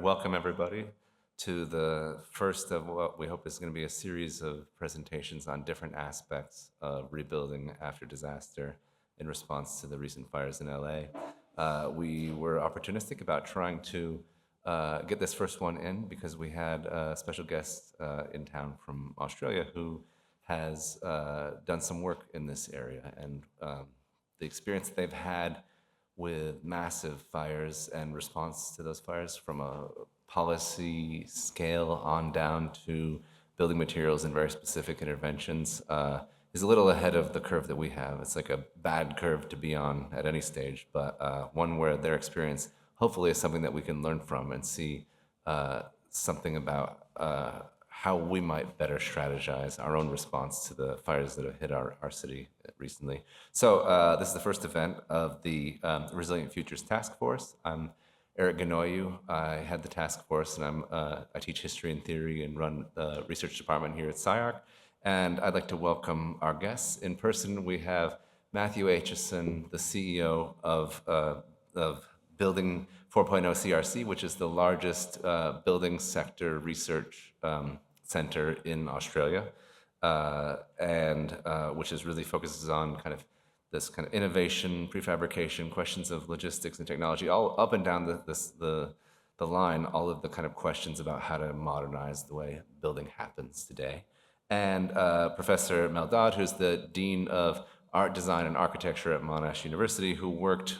Welcome everybody to the first of what we hope is going to be a series of presentations on different aspects of rebuilding after disaster in response to the recent fires in LA. We were opportunistic about trying to get this first one in because we had a special guest in town from Australia who has done some work in this area, and the experience that they've had with massive fires and response to those fires from a policy scale on down to building materials and very specific interventions is a little ahead of the curve that we have. It's like a bad curve to be on at any stage, but one where their experience hopefully is something that we can learn from and see something about how we might better strategize our own response to the fires that have hit our city recently. So this is the first event of the Resilient Futures Task Force. I'm Erik Ghenoiu. I head the task force, and I teach history and theory and run the research department here at SCI-Arc. And I'd like to welcome our guests. In person, we have At.Mathew Aitchison, the CEO of Building 4.0 CRC, which is the largest building sector research center in Australia, and which is really focuses on kind of this kind of innovation, prefabrication, questions of logistics and technology, all up and down the line, all of the kind of questions about how to modernize the way building happens today. And Professor Mel Dodd, who's the Dean of Art, Design, and Architecture at Monash University, who worked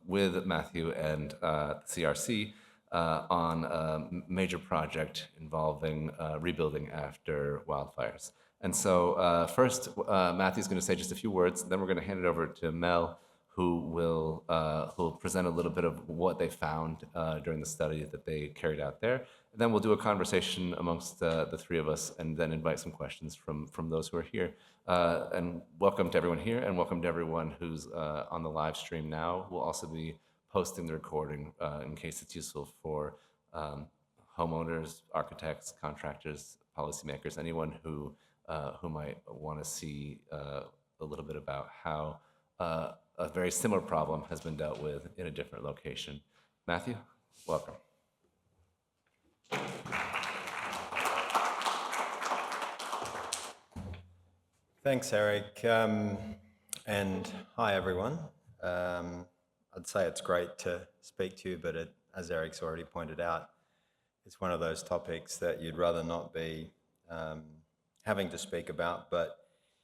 with Matthew and CRC on a major project involving rebuilding after wildfires. And so first, Matthew's going to say just a few words, then we're going to hand it over to Mel, who will present a little bit of what they found during the study that they carried out there. And then we'll do a conversation amongst the three of us, and then invite some questions from those who are here. And welcome to everyone here, and welcome to everyone who's on the live stream now. We'll also be posting the recording in case it's useful for homeowners, architects, contractors, policymakers, anyone who might want to see a little bit about how a very similar problem has been dealt with in a different location. Matthew, welcome. Thanks, Erik, and hi, everyone. I'd say it's great to speak to you, but as Erik's already pointed out, it's one of those topics that you'd rather not be having to speak about, but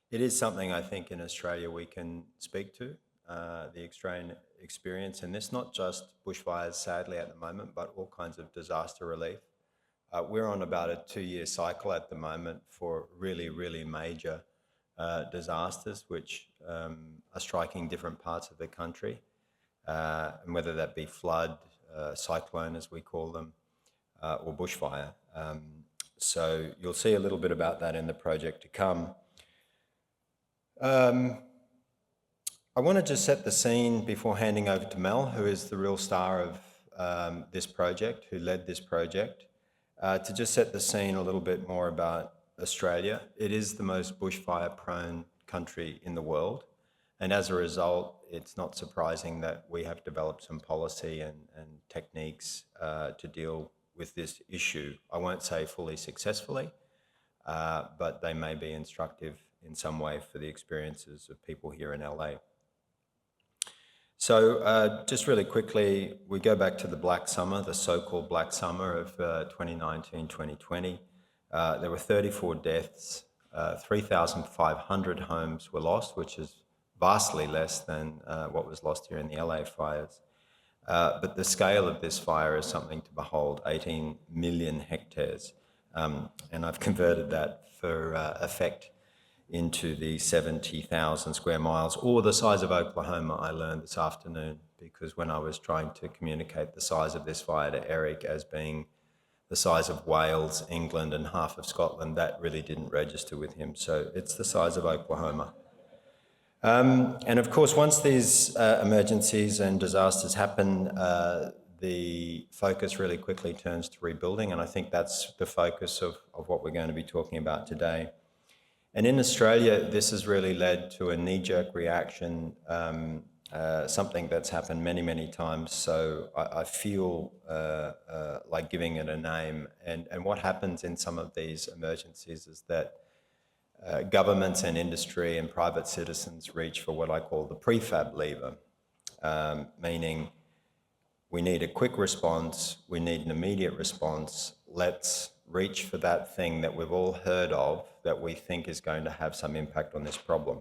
it is something I think in Australia we can speak to, the Australian experience, and this not just bushfires, sadly, at the moment, but all kinds of disaster relief. We're on about a 2-year cycle at the moment for really, really major disasters, which are striking different parts of the country, and whether that be flood, cyclone as we call them, or bushfire. So you'll see a little bit about that in the project to come. I want to just set the scene before handing over to Mel, who is the real star of this project, who led this project, to just set the scene a little bit more about Australia. It is the most bushfire-prone country in the world, and as a result, it's not surprising that we have developed some policy and techniques to deal with this issue. I won't say fully successfully, but they may be instructive in some way for the experiences of people here in LA. So just really quickly, we go back to the Black Summer, the so-called Black Summer of 2019-2020. There were 34 deaths, 3,500 homes were lost, which is vastly less than what was lost here in the LA fires. But the scale of this fire is something to behold, 18 million hectares. And I've converted that for effect into the 70,000 square miles, or the size of Oklahoma, I learned this afternoon, because when I was trying to communicate the size of this fire to Erik as being the size of Wales, England, and half of Scotland, that really didn't register with him. So it's the size of Oklahoma. And of course, once these emergencies and disasters happen, the focus really quickly turns to rebuilding, and I think that's the focus of what we're going to be talking about today. And in Australia, this has really led to a knee-jerk reaction something that's happened many, many times, so I feel like giving it a name. And what happens in some of these emergencies is that governments and industry and private citizens reach for what I call the prefab lever, meaning we need a quick response, we need an immediate response, let's reach for that thing that we've all heard of that we think is going to have some impact on this problem.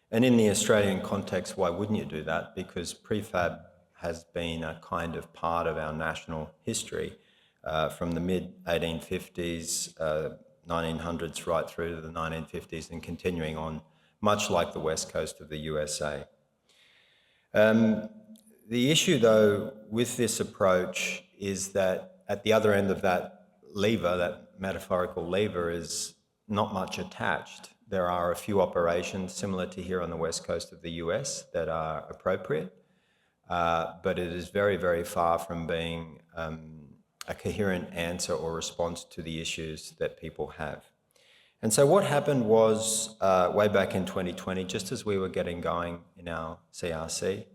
And in the Australian context, why wouldn't you do that? Because prefab has been a kind of part of our national history from the mid-1850s, 1900s right through to the 1950s and continuing on, much like the west coast of the USA. The issue, though, with this approach is that at the other end of that lever, that metaphorical lever, is not much attached. There are a few operations similar to here on the west coast of the US that are appropriate, but it is very, very far from being a coherent answer or response to the issues that people have. And so what happened was, way back in 2020, just as we were getting going in our CRC,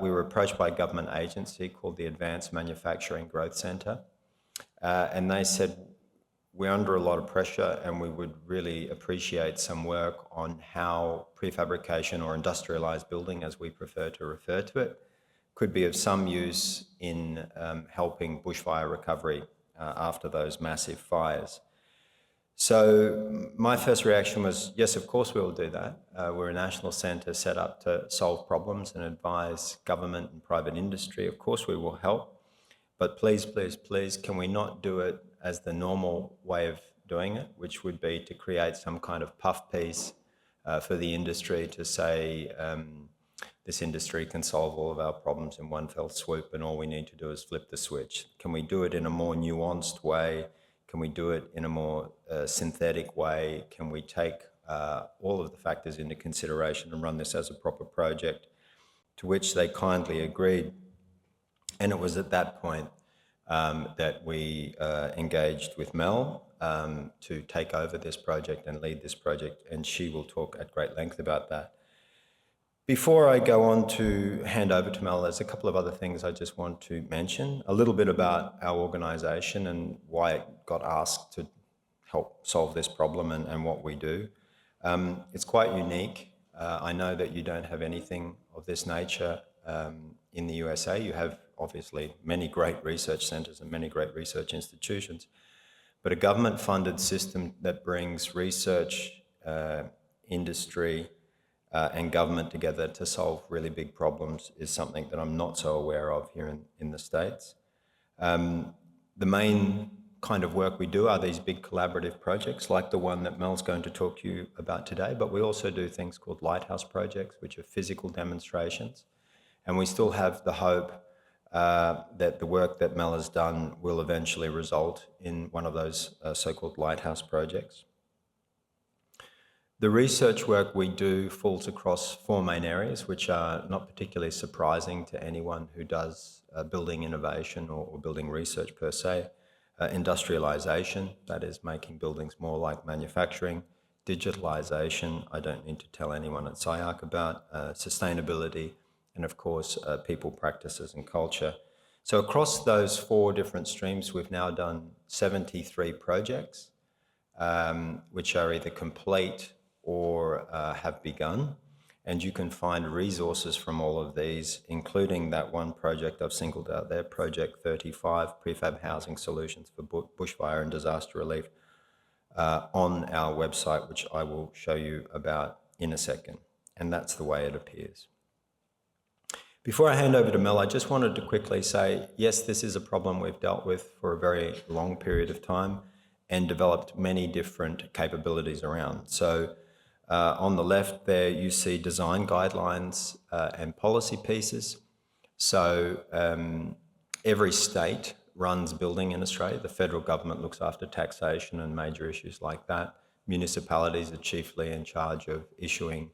we were approached by a government agency called the Advanced Manufacturing Growth Centre, and they said, we're under a lot of pressure and we would really appreciate some work on how prefabrication or industrialized building, as we prefer to refer to it, could be of some use in helping bushfire recovery after those massive fires. So my first reaction was, yes, of course we will do that. We're a national centre set up to solve problems and advise government and private industry. Of course we will help, but please, please, please, can we not do it as the normal way of doing it, which would be to create some kind of puff piece for the industry to say, this industry can solve all of our problems in one fell swoop and all we need to do is flip the switch. Can we do it in a more nuanced way? Can we do it in a more synthetic way? Can we take all of the factors into consideration and run this as a proper project? To which they kindly agreed. And it was at that point that we engaged with Mel to take over this project and lead this project, and she will talk at great length about that. Before I go on to hand over to Mel, there's a couple of other things I just want to mention. A little bit about our organisation and why it got asked to help solve this problem and what we do. It's quite unique. I know that you don't have anything of this nature in the USA. You have obviously many great research centres and many great research institutions, but a government-funded system that brings research, industry, and government together to solve really big problems is something that I'm not so aware of here in the States. The main kind of work we do are these big collaborative projects like the one that Mel's going to talk to you about today, but we also do things called lighthouse projects, which are physical demonstrations. And we still have the hope that the work that Mel has done will eventually result in one of those so-called lighthouse projects. The research work we do falls across four main areas, which are not particularly surprising to anyone who does building innovation or building research per se. Industrialization, that is making buildings more like manufacturing. Digitalization, I don't need to tell anyone at SCI-Arc about. Sustainability, and of course, people practices and culture. So across those four different streams, we've now done 73 projects, which are either complete or have begun. And you can find resources from all of these, including that one project I've singled out there, Project 35, Prefab Housing Solutions for Bushfire and Disaster Relief, on our website, which I will show you about in a second. And that's the way it appears. Before I hand over to Mel, I just wanted to quickly say, yes, this is a problem we've dealt with for a very long period of time and developed many different capabilities around. So on the left there, you see design guidelines and policy pieces. So every state runs building in Australia. The federal government looks after taxation and major issues like that. Municipalities are chiefly in charge of issuing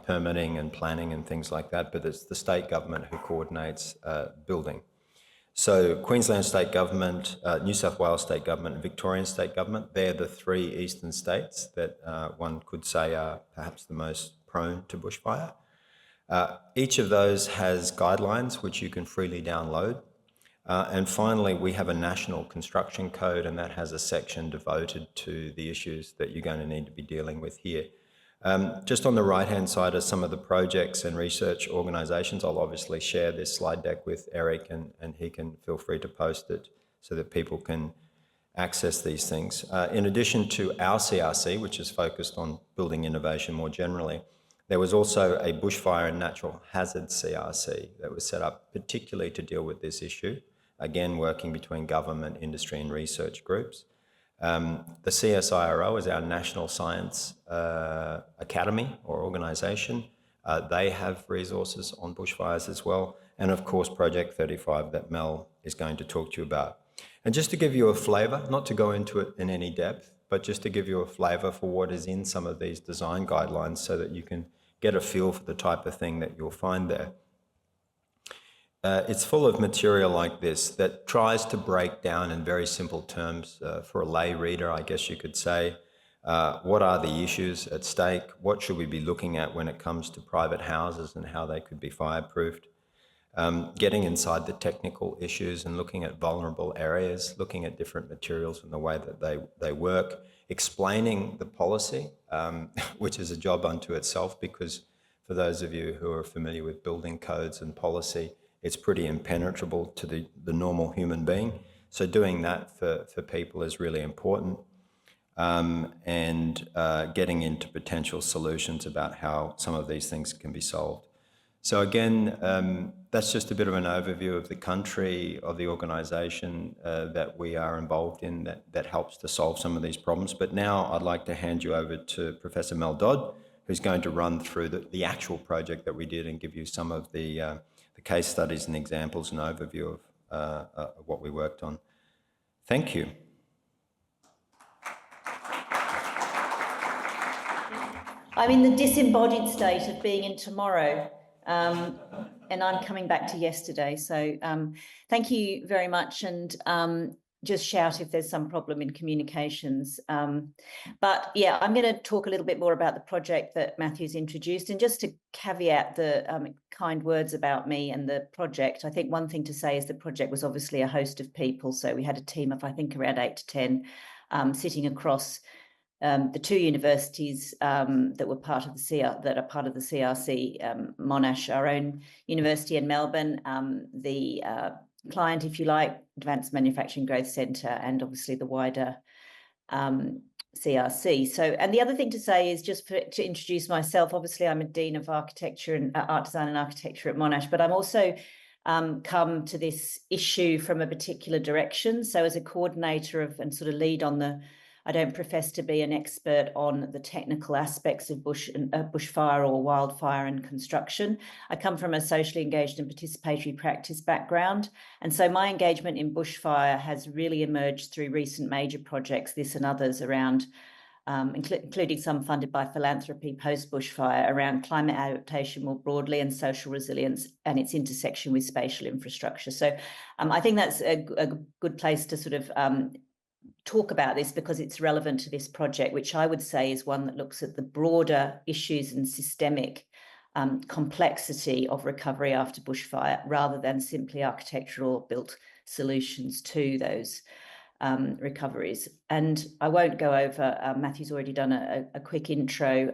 permitting and planning and things like that, but it's the state government who coordinates building. So Queensland State Government, New South Wales State Government and Victorian State Government, they're the three eastern states that one could say are perhaps the most prone to bushfire. Each of those has guidelines which you can freely download. And finally, we have a national construction code, and that has a section devoted to the issues that you're going to need to be dealing with here. Just on the right-hand side are some of the projects and research organisations. I'll obviously share this slide deck with Erik, and he can feel free to post it so that people can access these things. In addition to our CRC, which is focused on building innovation more generally, there was also a bushfire and natural hazard CRC that was set up particularly to deal with this issue, again working between government, industry and research groups. The CSIRO is our National Science Academy or organisation. They have resources on bushfires as well. And of course, Project 35 that Mel is going to talk to you about. And just to give you a flavour, not to go into it in any depth, but just to give you a flavour for what is in some of these design guidelines so that you can get a feel for the type of thing that you'll find there. It's full of material like this that tries to break down in very simple terms for a lay reader, I guess you could say, what are the issues at stake, what should we be looking at when it comes to private houses and how they could be fireproofed, getting inside the technical issues and looking at vulnerable areas, looking at different materials and the way that they work, explaining the policy, which is a job unto itself, because for those of you who are familiar with building codes and policy, it's pretty impenetrable to the normal human being. So doing that for people is really important. And getting into potential solutions about how some of these things can be solved. So again, that's just a bit of an overview of the country, of the organisation that we are involved in that helps to solve some of these problems. But now I'd like to hand you over to Professor Mel Dodd, who's going to run through the actual project that we did and give you some of the case studies and examples and overview of what we worked on. Thank you. I'm in the disembodied state of being in tomorrow, and I'm coming back to yesterday. So thank you very much, and just shout if there's some problem in communications. But yeah, I'm going to talk a little bit more about the project that Matthew's introduced, and just to caveat the kind words about me and the project, I think one thing to say is the project was obviously a host of people. So we had a team of, I think, around 8 to 10 sitting across the two universities that were part of the CRC, Monash, our own university in Melbourne, the client, if you like, Advanced Manufacturing Growth Centre, and obviously the wider CRC. So, and the other thing to say is just to introduce myself. Obviously, I'm a Dean of Architecture and Art Design and Architecture at Monash, but I'm also come to this issue from a particular direction. So as a coordinator of and sort of lead on the, I don't profess to be an expert on the technical aspects of bushfire or wildfire and construction. I come from a socially engaged and participatory practice background. And so my engagement in bushfire has really emerged through recent major projects, this and others around, including some funded by philanthropy post-bushfire, around climate adaptation more broadly and social resilience and its intersection with spatial infrastructure. So I think that's a good place to sort of talk about this, because it's relevant to this project, which I would say is one that looks at the broader issues and systemic complexity of recovery after bushfire, rather than simply architectural or built solutions to those recoveries. And I won't go over, Matthew's already done a quick intro,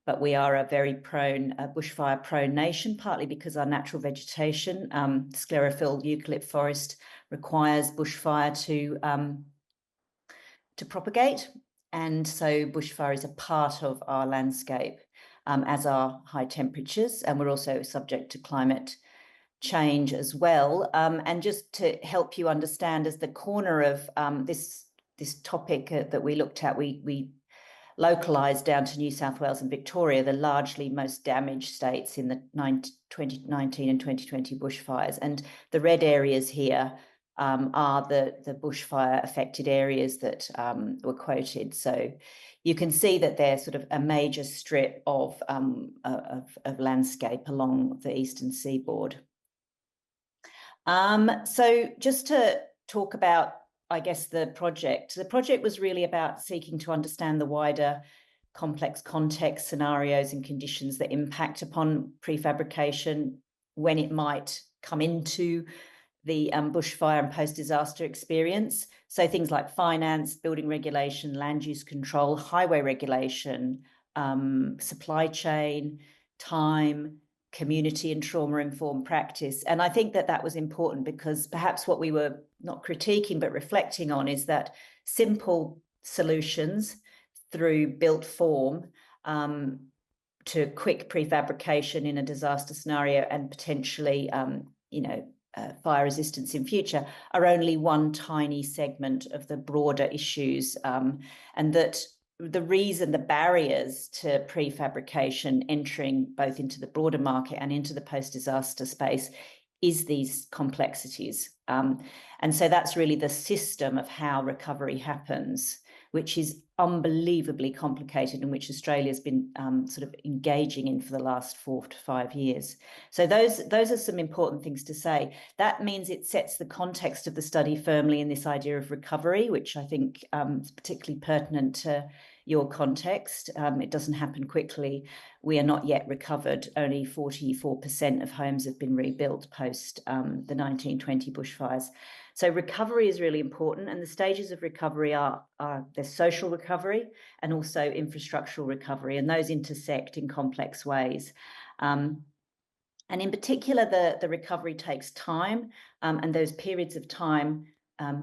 but we are a very bushfire prone nation, partly because our natural vegetation, sclerophyll eucalypt forest, requires bushfire to propagate. And so bushfire is a part of our landscape, as are high temperatures, and we're also subject to climate change as well. And just to help you understand, as the corner of this topic that we looked at, we localised down to New South Wales and Victoria, the largely most damaged states in the 2019 and 2020 bushfires. And the red areas here are the bushfire affected areas that were quoted. So you can see that they're sort of a major strip of landscape along the eastern seaboard. So just to talk about, I guess, the project was really about seeking to understand the wider complex context, scenarios and conditions that impact upon prefabrication, when it might come into the bushfire and post-disaster experience. So things like finance, building regulation, land use control, highway regulation, supply chain, time, community and trauma-informed practice. And I think that that was important because perhaps what we were not critiquing but reflecting on is that simple solutions through built form to quick prefabrication in a disaster scenario and potentially, fire resistance in future are only one tiny segment of the broader issues, and that the barriers to prefabrication entering both into the broader market and into the post-disaster space is these complexities. And so that's really the system of how recovery happens, which is unbelievably complicated and which Australia's been sort of engaging in for the last 4 to 5 years. So those are some important things to say. That means it sets the context of the study firmly in this idea of recovery, which I think is particularly pertinent to your context. It doesn't happen quickly. We are not yet recovered. Only 44% of homes have been rebuilt post the 1920 bushfires. So recovery is really important, and the stages of recovery are there's social recovery and also infrastructural recovery, and those intersect in complex ways. And in particular, the recovery takes time, and those periods of time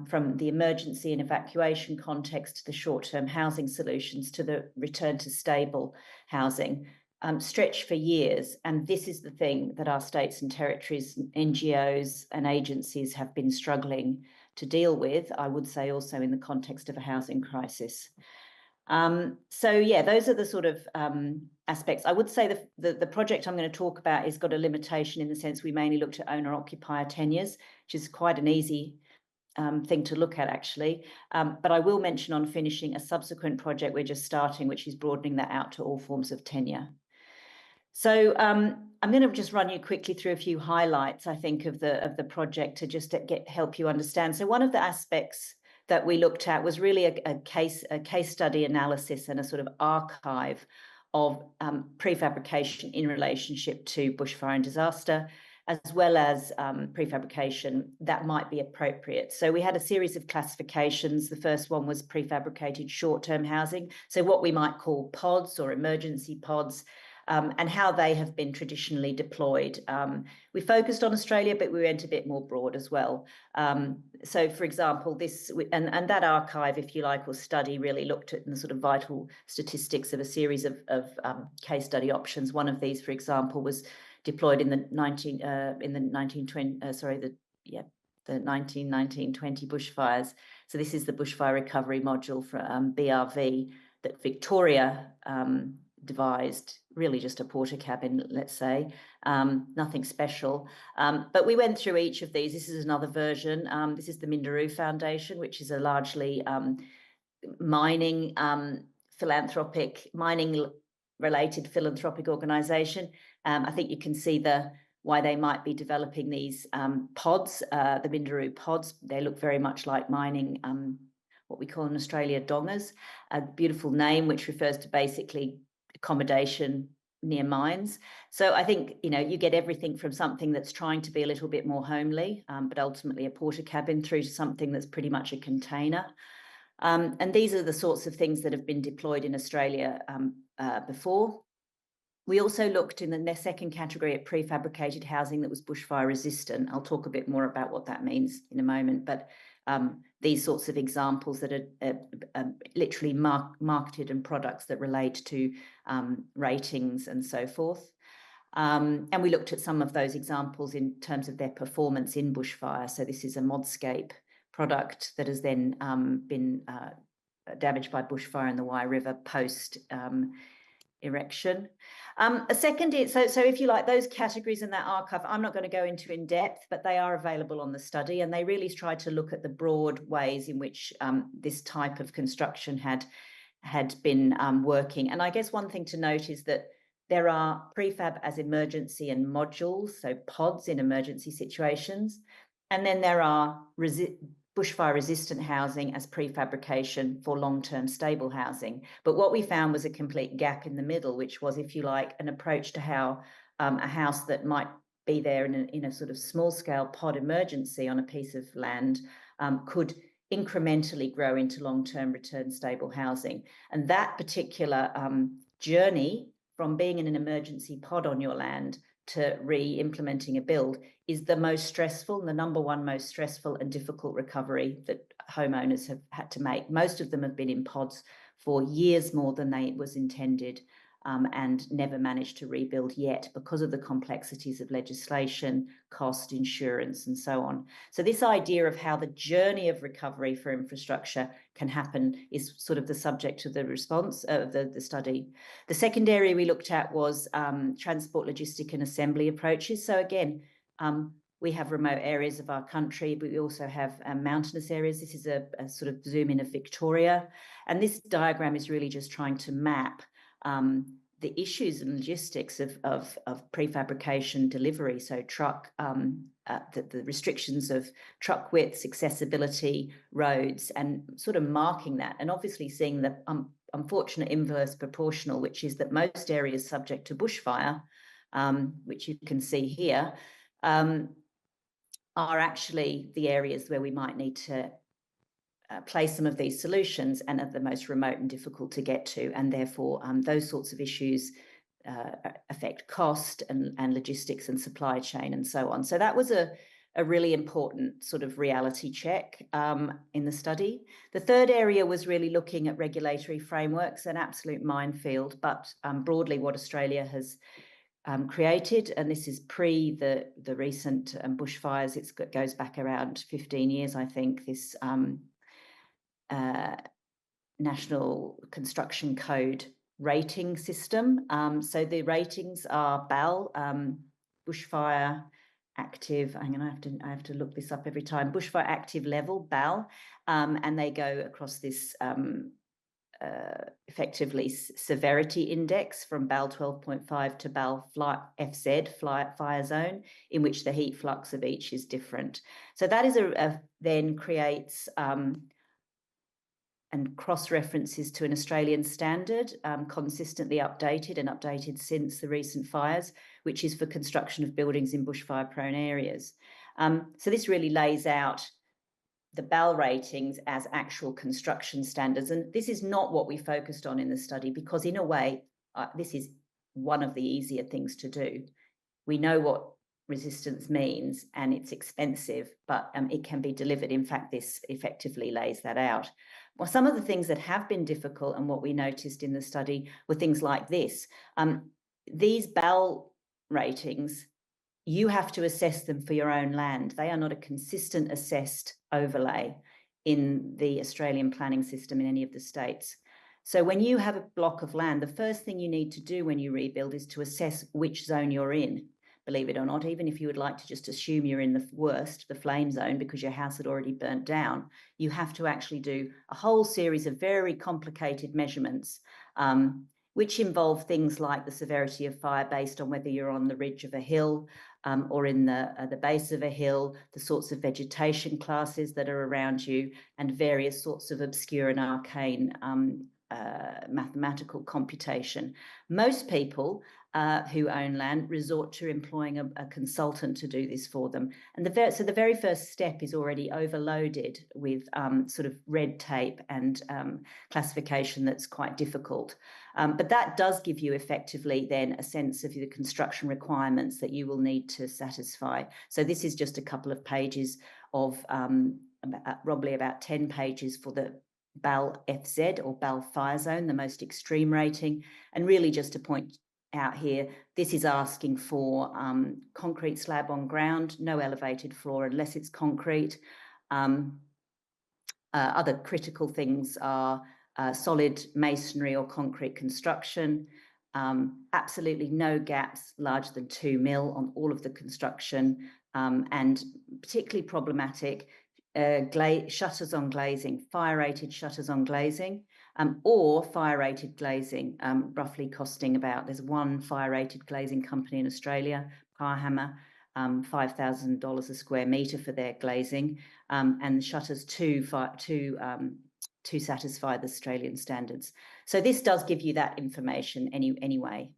from the emergency and evacuation context to the short-term housing solutions to the return to stable housing stretch for years. And this is the thing that our states and territories, NGOs and agencies have been struggling to deal with, I would say also in the context of a housing crisis. So yeah, those are the sort of aspects. I would say the project I'm going to talk about has got a limitation in the sense we mainly looked at owner-occupier tenures, which is quite an easy thing to look at actually. But I will mention on finishing a subsequent project we're just starting, which is broadening that out to all forms of tenure. So I'm going to just run you quickly through a few highlights, I think, of the project to just help you understand. So one of the aspects that we looked at was really a case study analysis and a sort of archive of prefabrication in relationship to bushfire and disaster, as well as prefabrication that might be appropriate. So we had a series of classifications. The first one was prefabricated short-term housing, so what we might call pods or emergency pods, and how they have been traditionally deployed. We focused on Australia, but we went a bit more broad as well. So, for example, and that archive, if you like, or study really looked at the sort of vital statistics of a series of case study options. One of these, for example, was deployed in the 1919-20 bushfires. So this is the bushfire recovery module for BRV that Victoria devised, really just a porta cabin, let's say, nothing special. But we went through each of these. This is another version. This is the Minderoo Foundation, which is a largely mining-related philanthropic organisation. I think you can see why they might be developing these pods, the Minderoo pods. They look very much like mining, what we call in Australia dongers, a beautiful name which refers to basically accommodation near mines. So I think, you get everything from something that's trying to be a little bit more homely, but ultimately a porta cabin, through to something that's pretty much a container. And these are the sorts of things that have been deployed in Australia before. We also looked in the second category at prefabricated housing that was bushfire resistant. I'll talk a bit more about what that means in a moment, but these sorts of examples that are literally marketed and products that relate to ratings and so forth. And we looked at some of those examples in terms of their performance in bushfire. So this is a Modscape product that has then been damaged by bushfire in the Wye River post erection. A second is, so if you like, those categories in that archive, I'm not going to go into in depth, but they are available on the study, and they really try to look at the broad ways in which this type of construction had been working. And I guess one thing to note is that there are prefab as emergency and modules, so pods in emergency situations, and then there are bushfire-resistant housing as prefabrication for long-term stable housing. But what we found was a complete gap in the middle, which was, if you like, an approach to how a house that might be there in a sort of small-scale pod emergency on a piece of land could incrementally grow into long-term return stable housing. And that particular journey from being in an emergency pod on your land to re-implementing a build is the most stressful, the number one most stressful and difficult recovery that homeowners have had to make. Most of them have been in pods for years more than they was intended, and never managed to rebuild yet because of the complexities of legislation, cost, insurance, and so on. So this idea of how the journey of recovery for infrastructure can happen is sort of the subject of the response of the study. The second area we looked at was transport, logistic, and assembly approaches. So again, we have remote areas of our country, but we also have mountainous areas. This is a sort of zoom in of Victoria. And this diagram is really just trying to map the issues and logistics of prefabrication delivery. So truck, the restrictions of truck widths, accessibility, roads, and sort of marking that, and obviously seeing the unfortunate inverse proportional, which is that most areas subject to bushfire, which you can see here, are actually the areas where we might need to place some of these solutions and are the most remote and difficult to get to, and therefore those sorts of issues affect cost and logistics and supply chain and so on. So that was a really important sort of reality check in the study. The third area was really looking at regulatory frameworks, an absolute minefield, but broadly what Australia has created, and this is pre the recent bushfires. It goes back around 15 years, I think, this National Construction Code rating system. So the ratings are BAL, bushfire active. I have to look this up every time. Bushfire active level, BAL, and they go across this effectively severity index from BAL 12.5 to BAL FZ, fire zone, in which the heat flux of each is different. So that is then creates and cross-references to an Australian standard, consistently updated and updated since the recent fires, which is for construction of buildings in bushfire-prone areas. So this really lays out the BAL ratings as actual construction standards. And this is not what we focused on in the study, because in a way, this is one of the easier things to do. We know what resistance means, and it's expensive, but it can be delivered. In fact, this effectively lays that out. Well, some of the things that have been difficult and what we noticed in the study were things like this. These BAL ratings, you have to assess them for your own land. They are not a consistent assessed overlay in the Australian planning system in any of the states. So when you have a block of land, the first thing you need to do when you rebuild is to assess which zone you're in. Believe it or not, even if you would like to just assume you're in the worst, the flame zone, because your house had already burnt down, you have to actually do a whole series of very complicated measurements, which involve things like the severity of fire based on whether you're on the ridge of a hill or in the base of a hill, the sorts of vegetation classes that are around you, and various sorts of obscure and arcane mathematical computation. Most people who own land resort to employing a consultant to do this for them. And so the very first step is already overloaded with sort of red tape and classification that's quite difficult. But that does give you effectively then a sense of the construction requirements that you will need to satisfy. So this is just a couple of pages of probably about 10 pages for the BAL FZ or BAL fire zone, the most extreme rating. And really just to point out here, this is asking for concrete slab on ground, no elevated floor unless it's concrete. Other critical things are solid masonry or concrete construction, absolutely no gaps larger than 2 mil on all of the construction, and particularly problematic shutters on glazing, fire-rated shutters on glazing, or fire-rated glazing, roughly costing about, there's one fire-rated glazing company in Australia, Powerhammer, $5,000 a square metre for their glazing, and shutters to satisfy the Australian standards. So this does give you that information anyway.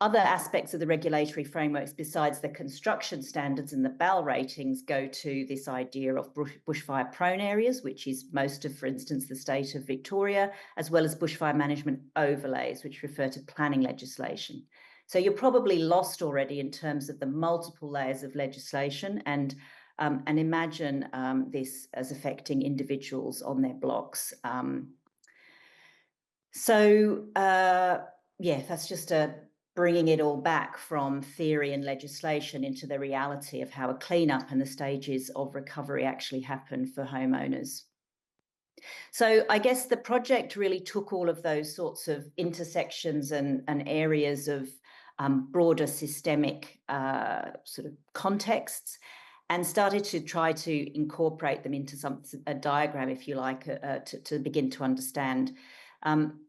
Other aspects of the regulatory frameworks besides the construction standards and the BAL ratings go to this idea of bushfire-prone areas, which is most of, for instance, the state of Victoria, as well as bushfire management overlays, which refer to planning legislation. So you're probably lost already in terms of the multiple layers of legislation, and imagine this as affecting individuals on their blocks. Yeah, that's just bringing it all back from theory and legislation into the reality of how a cleanup and the stages of recovery actually happen for homeowners. So I guess the project really took all of those sorts of intersections and areas of broader systemic sort of contexts and started to try to incorporate them into a diagram, if you like, to begin to understand.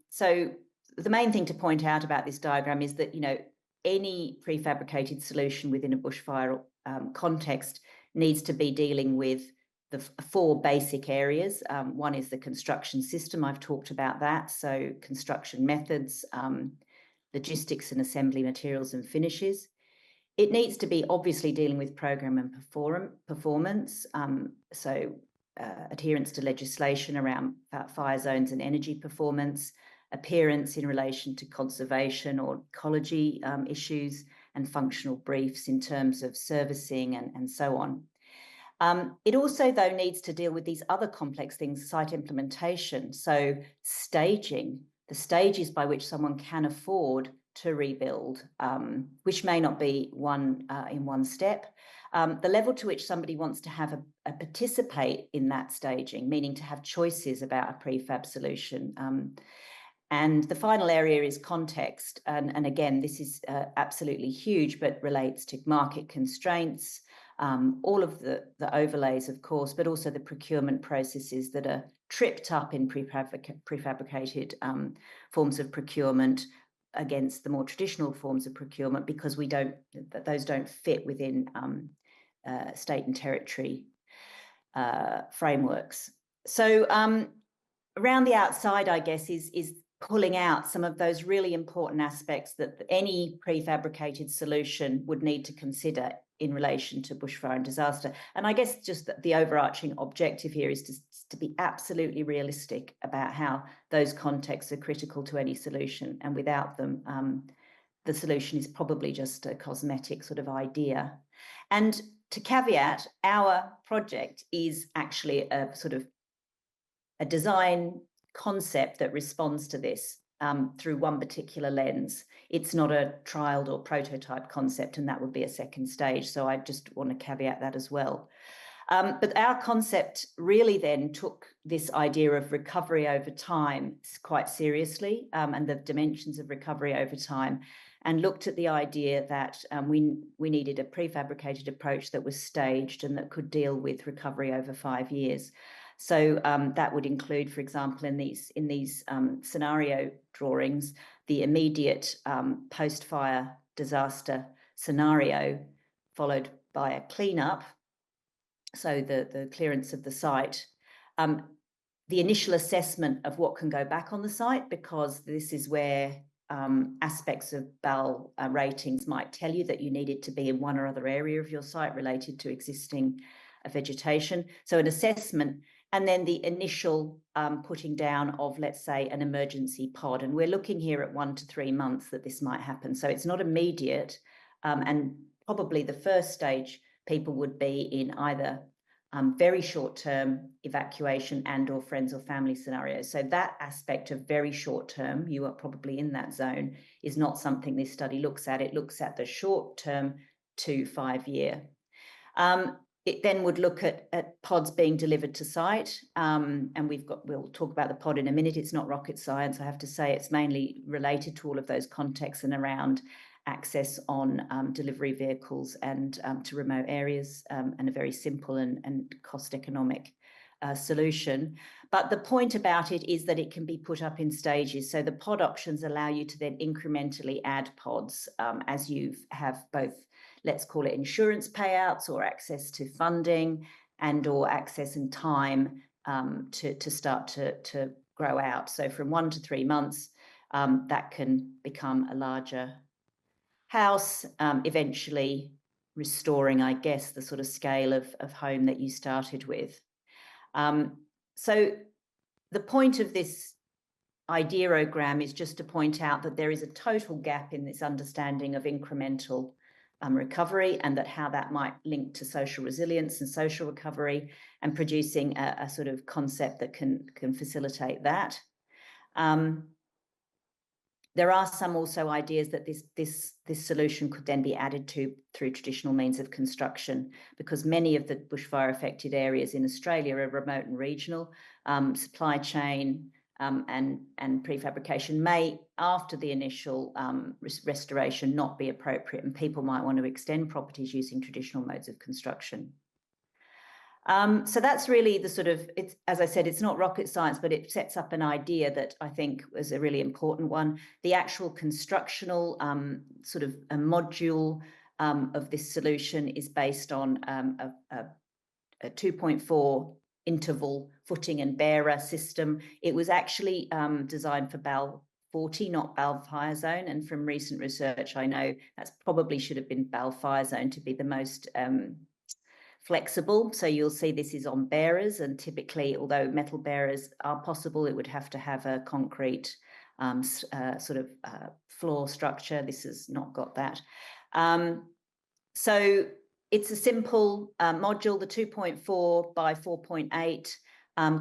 So the main thing to point out about this diagram is that, any prefabricated solution within a bushfire context needs to be dealing with the four basic areas. One is the construction system. I've talked about that. So construction methods, logistics and assembly materials and finishes. It needs to be obviously dealing with program and performance. Adherence to legislation around fire zones and energy performance, appearance in relation to conservation or ecology issues, and functional briefs in terms of servicing and so on. It also, though, needs to deal with these other complex things, site implementation. So staging, the stages by which someone can afford to rebuild, which may not be in one step. The level to which somebody wants to have a participate in that staging, meaning to have choices about a prefab solution. And the final area is context. And again, this is absolutely huge, but relates to market constraints, all of the overlays, of course, but also the procurement processes that are tripped up in prefabricated forms of procurement against the more traditional forms of procurement, because those don't fit within state and territory frameworks. So around the outside, I guess, is pulling out some of those really important aspects that any prefabricated solution would need to consider in relation to bushfire and disaster. And I guess just the overarching objective here is to be absolutely realistic about how those contexts are critical to any solution. And without them, the solution is probably just a cosmetic sort of idea. And to caveat, our project is actually a sort of a design concept that responds to this through one particular lens. It's not a trialed or prototype concept, and that would be a second stage. So I just want to caveat that as well. But our concept really then took this idea of recovery over time quite seriously, and the dimensions of recovery over time, and looked at the idea that we needed a prefabricated approach that was staged and that could deal with recovery over 5 years. So that would include, for example, in these scenario drawings, the immediate post-fire disaster scenario, followed by a cleanup, so the clearance of the site, the initial assessment of what can go back on the site, because this is where aspects of BAL ratings might tell you that you needed to be in one or other area of your site related to existing vegetation. So an assessment, and then the initial putting down of, let's say, an emergency pod. And we're looking here at 1 to 3 months that this might happen. So it's not immediate. And probably the first stage, people would be in either very short-term evacuation and or friends or family scenarios. So that aspect of very short-term, you are probably in that zone, is not something this study looks at. It looks at the short-term to 5 year. It then would look at pods being delivered to site, and we'll talk about the pod in a minute. It's not rocket science, I have to say. It's mainly related to all of those contexts and around access on delivery vehicles and to remote areas, and a very simple and cost economic solution. But the point about it is that it can be put up in stages. So the pod options allow you to then incrementally add pods as you have both, let's call it insurance payouts or access to funding and or access and time to start to grow out. So from 1 to 3 months, that can become a larger house, eventually restoring, I guess, the sort of scale of home that you started with. So the point of this ideogram is just to point out that there is a total gap in this understanding of incremental recovery, and that how that might link to social resilience and social recovery, and producing a sort of concept that can facilitate that. There are some also ideas that this solution could then be added to through traditional means of construction, because many of the bushfire affected areas in Australia are remote and regional. Supply chain and prefabrication may, after the initial restoration, not be appropriate, and people might want to extend properties using traditional modes of construction. So that's really the sort of, it's, as I said, it's not rocket science, but it sets up an idea that I think was a really important one. The actual constructional sort of a module of this solution is based on a 2.4 interval footing and bearer system. It was actually designed for BAL 40, not BAL fire zone. And from recent research, I know that's probably should have been BAL fire zone to be the most flexible. So you'll see this is on bearers, and typically, although metal bearers are possible, it would have to have a concrete sort of floor structure. This has not got that. So it's a simple module. The 2.4 by 4.8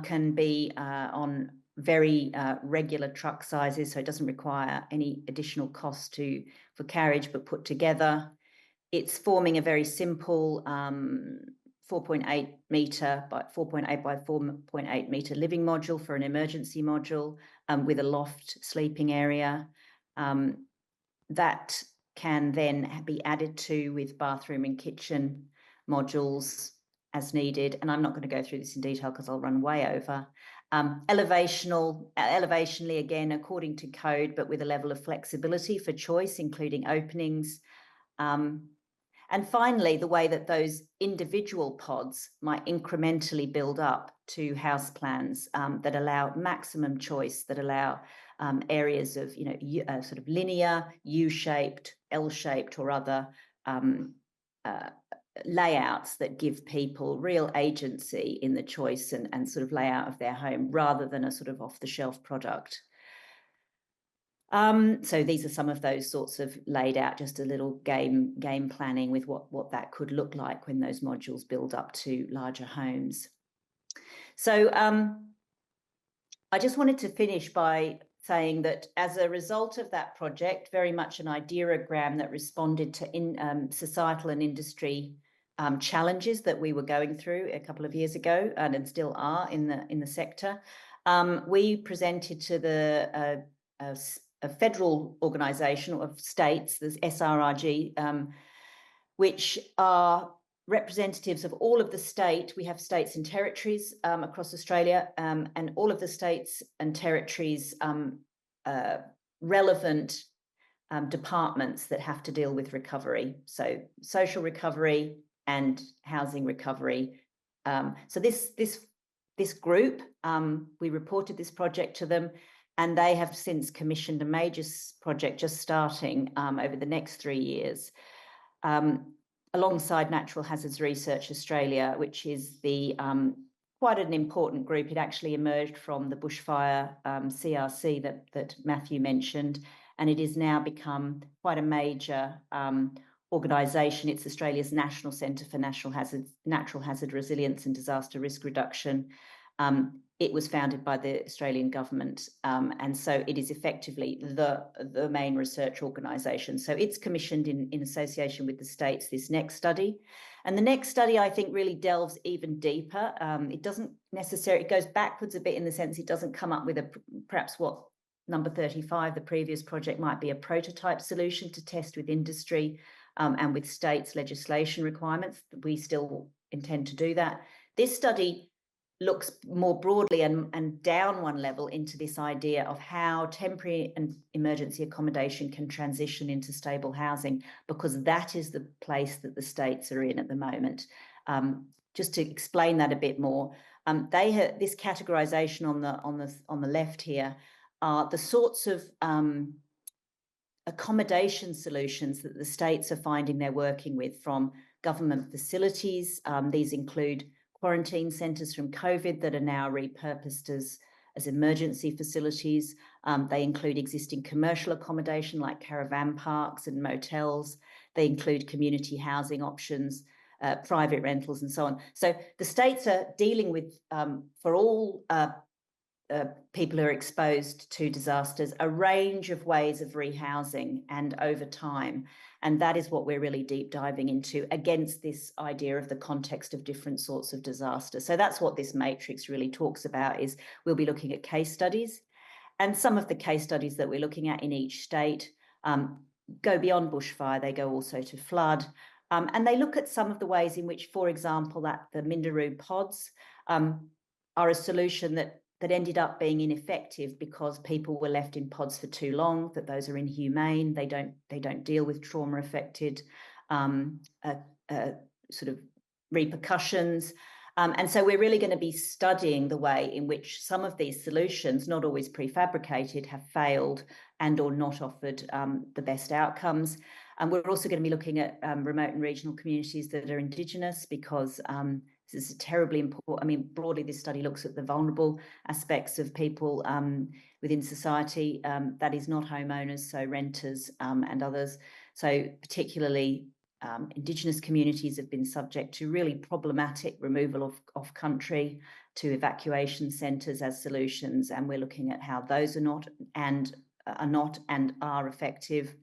can be on very regular truck sizes, so it doesn't require any additional cost for carriage, but put together. It's forming a very simple 4.8 metre by 4.8 by 4.8 metre living module for an emergency module with a loft sleeping area. That can then be added to with bathroom and kitchen modules as needed. And I'm not going to go through this in detail because I'll run way over. Elevationally, again, according to code, but with a level of flexibility for choice, including openings. And finally, the way that those individual pods might incrementally build up to house plans that allow maximum choice, that allow areas of, sort of linear, U-shaped, L-shaped, or other layouts that give people real agency in the choice and sort of layout of their home, rather than a sort of off-the-shelf product. So these are some of those sorts of laid out, just a little game planning with what that could look like when those modules build up to larger homes. So I just wanted to finish by saying that as a result of that project, very much an ideogram that responded to societal and industry challenges that we were going through a couple of years ago and still are in the sector, we presented to the a federal organisation of states, the SRRG, which are representatives of all of the state. We have states and territories across Australia, and all of the states and territories relevant departments that have to deal with recovery. So social recovery and housing recovery. So this group, we reported this project to them, and they have since commissioned a major project just starting over the next 3 years, alongside Natural Hazards Research Australia, which is the quite an important group. It actually emerged from the bushfire CRC that Matthew mentioned, and it has now become quite a major organisation. It's Australia's National Centre for Natural Hazard Resilience and Disaster Risk Reduction. It was founded by the Australian government, and so it is effectively the main research organisation. So it's commissioned in association with the states this next study. And the next study, I think, really delves even deeper. It doesn't necessarily, it goes backwards a bit in the sense it doesn't come up with perhaps what number 35, the previous project, might be a prototype solution to test with industry and with states' legislation requirements. We still intend to do that. This study looks more broadly and down one level into this idea of how temporary and emergency accommodation can transition into stable housing, because that is the place that the states are in at the moment. Just to explain that a bit more, they have this categorization on the left here are the sorts of accommodation solutions that the states are finding they're working with from government facilities. These include quarantine centres from COVID that are now repurposed as emergency facilities. They include existing commercial accommodation like caravan parks and motels. They include community housing options, private rentals and so on. So the states are dealing with, for all people who are exposed to disasters, a range of ways of rehousing and over time. And that is what we're really deep diving into against this idea of the context of different sorts of disasters. So that's what this matrix really talks about, is we'll be looking at case studies. And some of the case studies that we're looking at in each state go beyond bushfire. They go also to flood. And they look at some of the ways in which, for example, that the Minderoo pods are a solution that ended up being ineffective because people were left in pods for too long, that those are inhumane, they don't deal with trauma-affected sort of repercussions. And so we're really going to be studying the way in which some of these solutions, not always prefabricated, have failed and or not offered the best outcomes. And we're also going to be looking at remote and regional communities that are Indigenous, because this is terribly important. I mean, broadly, this study looks at the vulnerable aspects of people within society. That is not homeowners, so renters and others. So particularly Indigenous communities have been subject to really problematic removal of country, to evacuation centres as solutions. And we're looking at how those are not and are effective.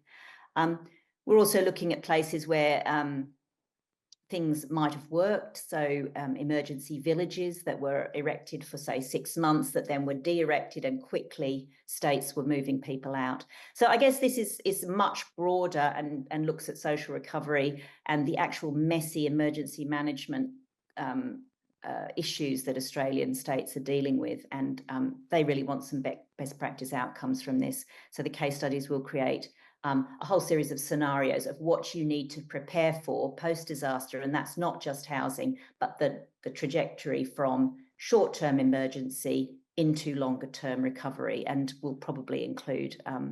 We're also looking at places where things might have worked. So emergency villages that were erected for, say, 6 months that then were de-erected, and quickly states were moving people out. So I guess this is much broader and looks at social recovery and the actual messy emergency management issues that Australian states are dealing with. And they really want some best practice outcomes from this. So the case studies will create a whole series of scenarios of what you need to prepare for post-disaster. And that's not just housing, but the trajectory from short-term emergency into longer-term recovery. And will probably include a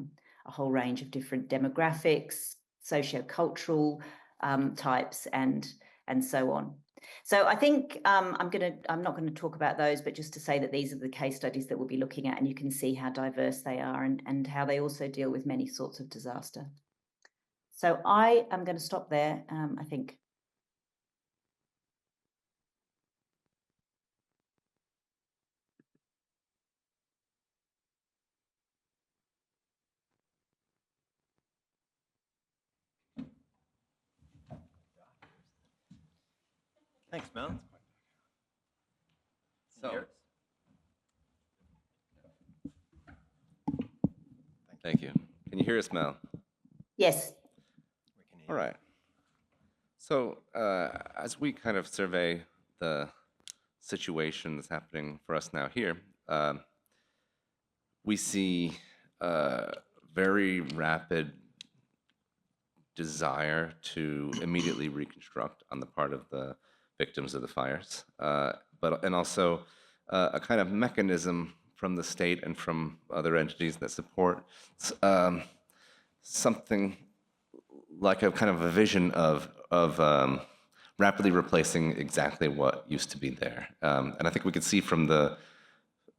whole range of different demographics, socio-cultural types, and so on. So I think I'm not going to talk about those, but just to say that these are the case studies that we'll be looking at, and you can see how diverse they are and how they also deal with many sorts of disaster. So I am going to stop there, I think. Thanks, Mel. Thank you. Can you hear us, Mel? Yes. All right. So as we kind of survey the situation that's happening for us now here, we see very rapid desire to immediately reconstruct on the part of the victims of the fires, and also a kind of mechanism from the state and from other entities that support something like a kind of a vision of rapidly replacing exactly what used to be there. And I think we could see from the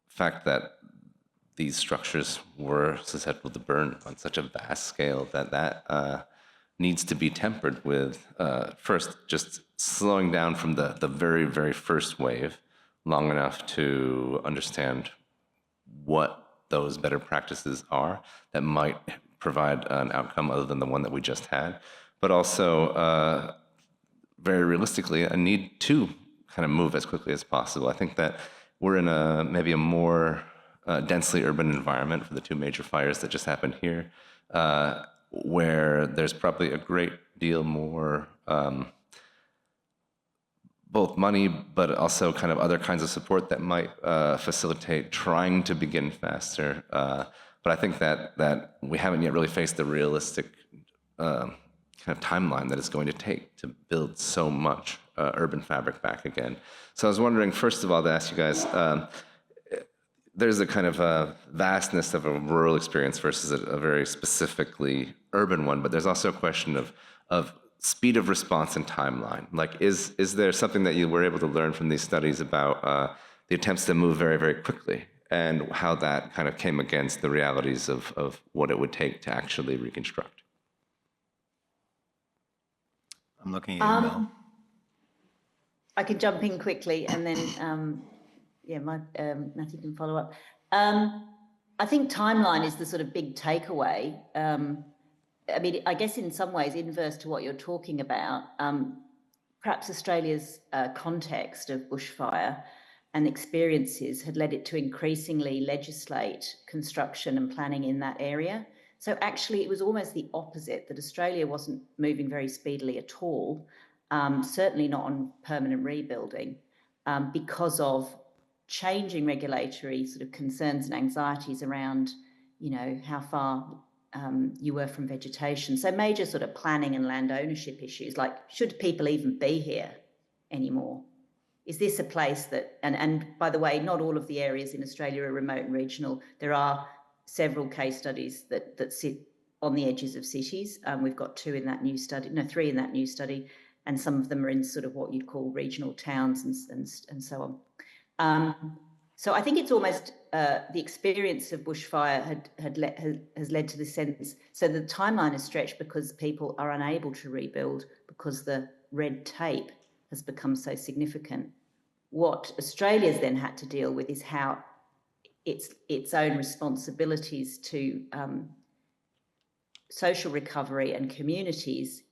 fact that these structures were susceptible to burn on such a vast scale that needs to be tempered with, first, just slowing down from the very, very first wave long enough to understand what those better practices are that might provide an outcome other than the one that we just had, but also very realistically a need to kind of move as quickly as possible. I think that we're in maybe a more densely urban environment for the two major fires that just happened here, where there's probably a great deal more both money, but also kind of other kinds of support that might facilitate trying to begin faster. But I think that we haven't yet really faced the realistic kind of timeline that it's going to take to build so much urban fabric back again. So I was wondering, first of all, to ask you guys, there's a kind of a vastness of a rural experience versus a very specifically urban one, but there's also a question of speed of response and timeline. Like, is there something that you were able to learn from these studies about the attempts to move very, very quickly and how that kind of came against the realities of what it would take to actually reconstruct? I'm looking at you, Mel. I can jump in quickly and then, Matthew can follow up. I think timeline is the sort of big takeaway. I mean, I guess in some ways, inverse to what you're talking about, perhaps Australia's context of bushfire and experiences had led it to increasingly legislate construction and planning in that area. So actually, it was almost the opposite, that Australia wasn't moving very speedily at all, certainly not on permanent rebuilding, because of changing regulatory sort of concerns and anxieties around, you know, how far you were from vegetation. So major sort of planning and land ownership issues, like should people even be here anymore? Is this a place that, and by the way, not all of the areas in Australia are remote and regional. There are several case studies that sit on the edges of cities. We've got three in that new study, and some of them are in sort of what you'd call regional towns and so on. So I think it's almost the experience of bushfire has led to the sense. So the timeline is stretched because people are unable to rebuild because the red tape has become so significant. What Australia's then had to deal with is how its own responsibilities to social recovery and communities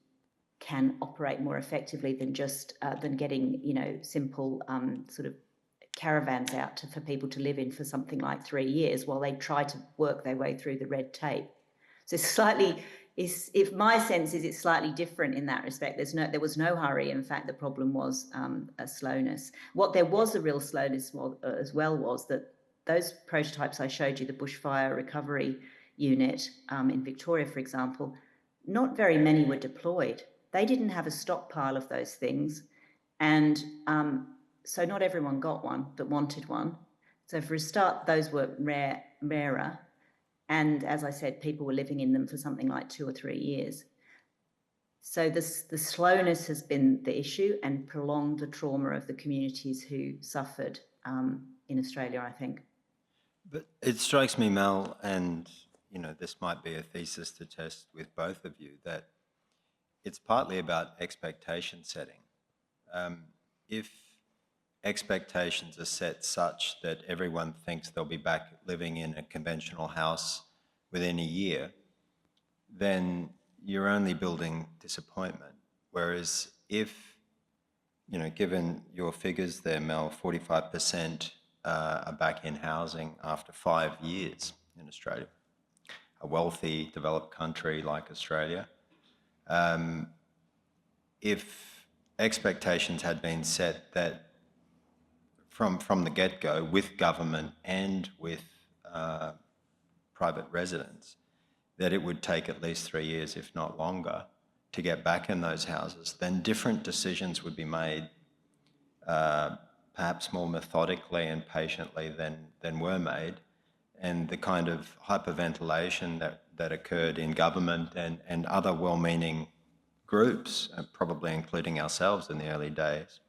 can operate more effectively than just than getting, you know, simple sort of caravans out for people to live in for something like 3 years while they try to work their way through the red tape. So if my sense is it's slightly different in that respect. There was no hurry. In fact, the problem was a slowness. What there was a real slowness as well was that those prototypes I showed you, the bushfire recovery unit in Victoria, for example, not very many were deployed. They didn't have a stockpile of those things, and so not everyone got one that wanted one. So for a start, those were rarer. And as I said, people were living in them for something like 2 or 3 years. So the slowness has been the issue and prolonged the trauma of the communities who suffered in Australia, I think. But it strikes me, Mel, and you know, this might be a thesis to test with both of you, that it's partly about expectation setting. If expectations are set such that everyone thinks they'll be back living in a conventional house within a year, then you're only building disappointment. Whereas if, you know, given your figures there, Mel, 45% are back in housing after 5 years in Australia, a wealthy, developed country like Australia. If expectations had been set that from the get-go with government and with private residents, that it would take at least 3 years, if not longer, to get back in those houses, then different decisions would be made, perhaps more methodically and patiently than were made. And the kind of hyperventilation that occurred in government and other well-meaning groups, probably including ourselves in the early days,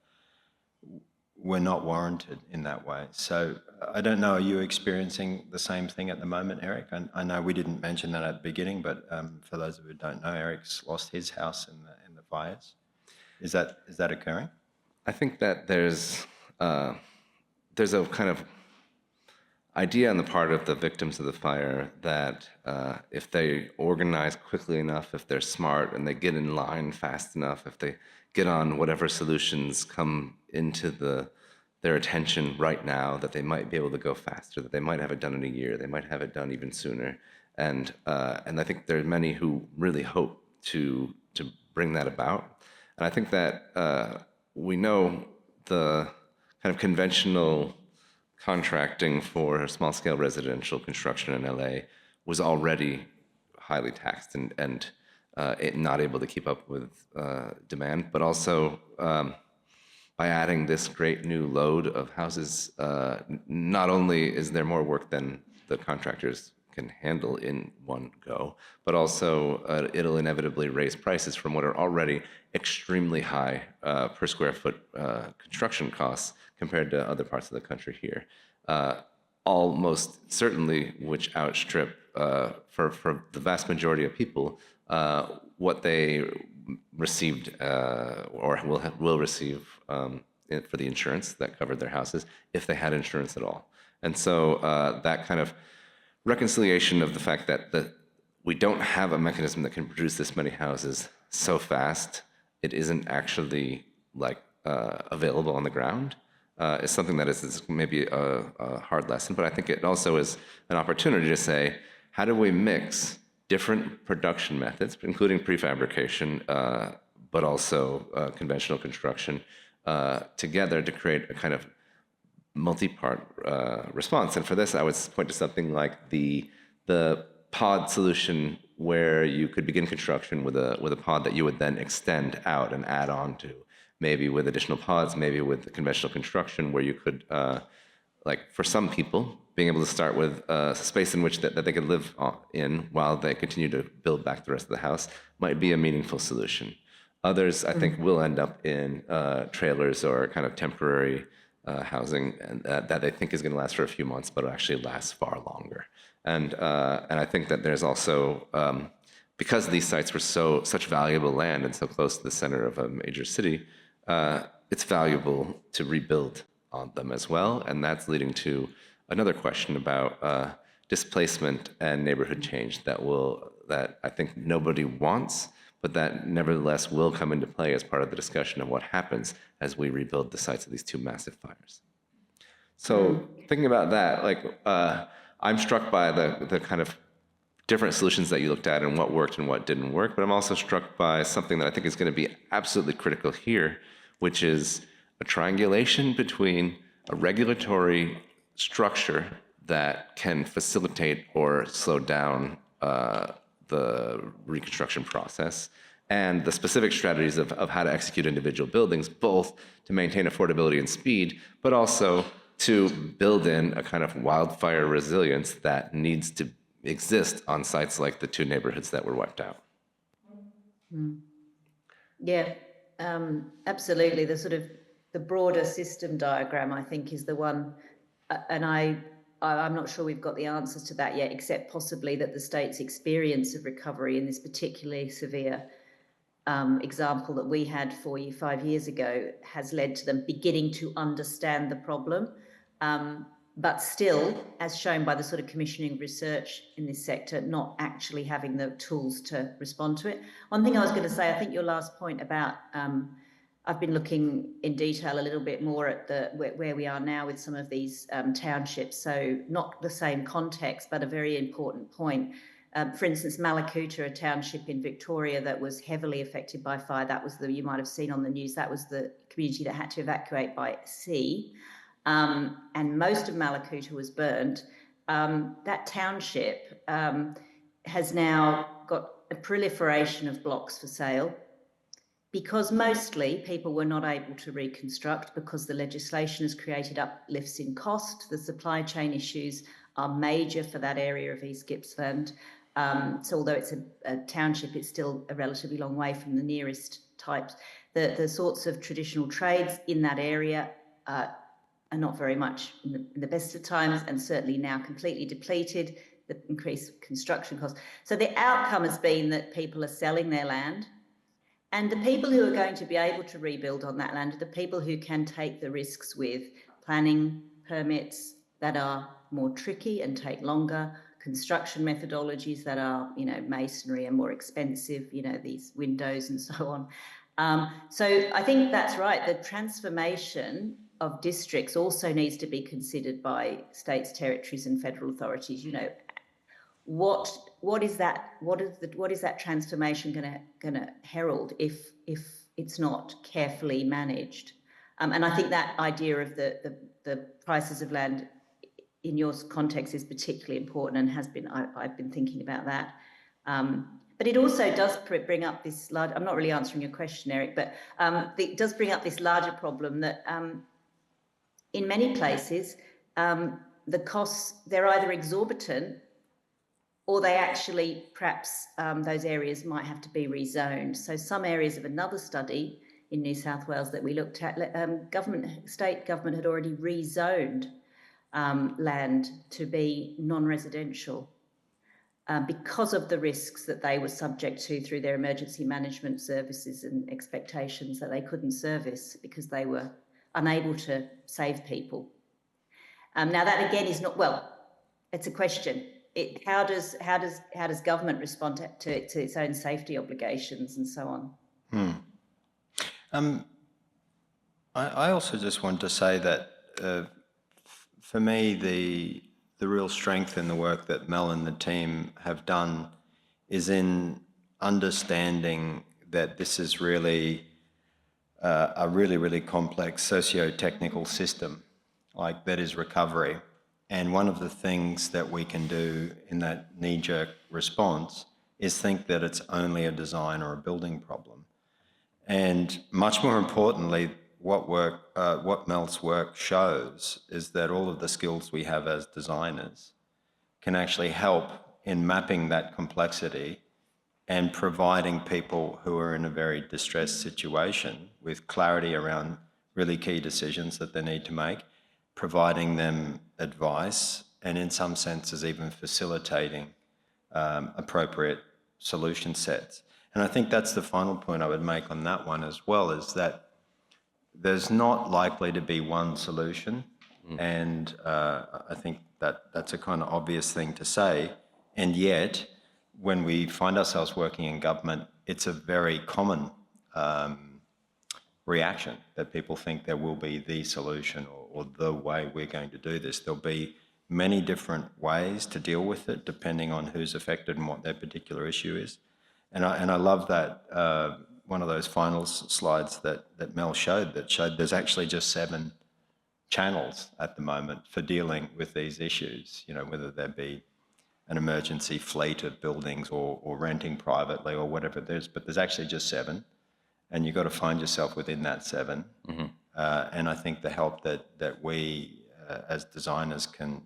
were not warranted in that way. So I don't know, are you experiencing the same thing at the moment, Erik? I know we didn't mention that at the beginning, but for those of you who don't know, Erik's lost his house in the fires. Is that occurring? I think that there's a kind of idea on the part of the victims of the fire that if they organize quickly enough, if they're smart and they get in line fast enough, if they get on whatever solutions come into their attention right now, that they might be able to go faster, that they might have it done in a year, they might have it done even sooner. And I think there are many who really hope to bring that about. And I think that we know the kind of conventional contracting for small-scale residential construction in LA was already highly taxed and it not able to keep up with demand, but also by adding this great new load of houses, not only is there more work than the contractors can handle in one go, but also it'll inevitably raise prices from what are already extremely high per square foot construction costs compared to other parts of the country here. Almost certainly, which outstrip for the vast majority of people what they received or will receive for the insurance that covered their houses if they had insurance at all. And so that kind of reconciliation of the fact that we don't have a mechanism that can produce this many houses so fast, it isn't actually like available on the ground, is something that is maybe a hard lesson, but I think it also is an opportunity to say, how do we mix different production methods, including prefabrication, but also conventional construction, together to create a kind of multi-part response. And for this, I would point to something like the pod solution, where you could begin construction with a pod that you would then extend out and add on to, maybe with additional pods, maybe with the conventional construction, where you could, like for some people, being able to start with a space in which that they could live in while they continue to build back the rest of the house might be a meaningful solution. Others, I think, will end up in trailers or kind of temporary housing, and that they think is going to last for a few months, but will actually last far longer. And I think that there's also, because these sites were such valuable land and so close to the center of a major city, it's valuable to rebuild on them as well. And that's leading to another question about displacement and neighborhood change that I think nobody wants, but that nevertheless will come into play as part of the discussion of what happens as we rebuild the sites of these two massive fires. So thinking about that, like I'm struck by the kind of different solutions that you looked at and what worked and what didn't work, but I'm also struck by something that I think is going to be absolutely critical here, which is a triangulation between a regulatory structure that can facilitate or slow down the reconstruction process, and the specific strategies of how to execute individual buildings, both to maintain affordability and speed, but also to build in a kind of wildfire resilience that needs to exist on sites like the two neighborhoods that were wiped out. Yeah, absolutely. The broader system diagram, I think, is the one, and I'm not sure we've got the answers to that yet, except possibly that the state's experience of recovery in this particularly severe example that we had 5 years ago has led to them beginning to understand the problem. But still, as shown by the sort of commissioning research in this sector, not actually having the tools to respond to it. One thing I was going to say, I think your last point about, I've been looking in detail a little bit more at where we are now with some of these townships. So not the same context, but a very important point. For instance, Malakuta, a township in Victoria that was heavily affected by fire. That was you might have seen on the news, that was the community that had to evacuate by sea. And most of Malakuta was burnt. That township has now got a proliferation of blocks for sale, because mostly people were not able to reconstruct because the legislation has created uplifts in cost. The supply chain issues are major for that area of East Gippsland. So although it's a township, it's still a relatively long way from the nearest types. The sorts of traditional trades in that area are not very much in the best of times, and certainly now completely depleted, the increased construction costs. So the outcome has been that people are selling their land, and the people who are going to be able to rebuild on that land are the people who can take the risks with planning permits that are more tricky and take longer, construction methodologies that are, masonry and more expensive, these windows and so on. So I think that's right. The transformation of districts also needs to be considered by states, territories, and federal authorities. What is that transformation going to herald if it's not carefully managed? And I think that idea of the prices of land in your context is particularly important, and has been. I've been thinking about that. But it also does bring up this large. I'm not really answering your question, Erik, but it does bring up this larger problem that in many places the costs, they're either exorbitant, or they actually perhaps those areas might have to be rezoned. So some areas of another study in New South Wales that we looked at, state government had already rezoned land to be non-residential because of the risks that they were subject to through their emergency management services and expectations that they couldn't service because they were unable to save people. Now that again is not, well, it's a question. How does government respond to its own safety obligations and so on? I also just want to say that for me, the real strength in the work that Mel and the team have done is in understanding that this is really a really complex socio-technical system, like that is recovery. And one of the things that we can do in that knee-jerk response is think that it's only a design or a building problem. And much more importantly, what Mel's work shows is that all of the skills we have as designers can actually help in mapping that complexity and providing people who are in a very distressed situation with clarity around really key decisions that they need to make, providing them advice, and in some senses even facilitating appropriate solution sets. And I think that's the final point I would make on that one as well, is that there's not likely to be one solution. And I think that that's a kind of obvious thing to say. And yet, when we find ourselves working in government, it's a very common reaction that people think there will be the solution or the way we're going to do this. There'll be many different ways to deal with it, depending on who's affected and what their particular issue is. And I love that one of those final slides that Mel showed there's actually just 7 channels at the moment for dealing with these issues, you know, whether there be an emergency fleet of buildings or renting privately or whatever it is, but there's actually just 7, and you've got to find yourself within that 7. Mm-hmm. And I think the help that we as designers can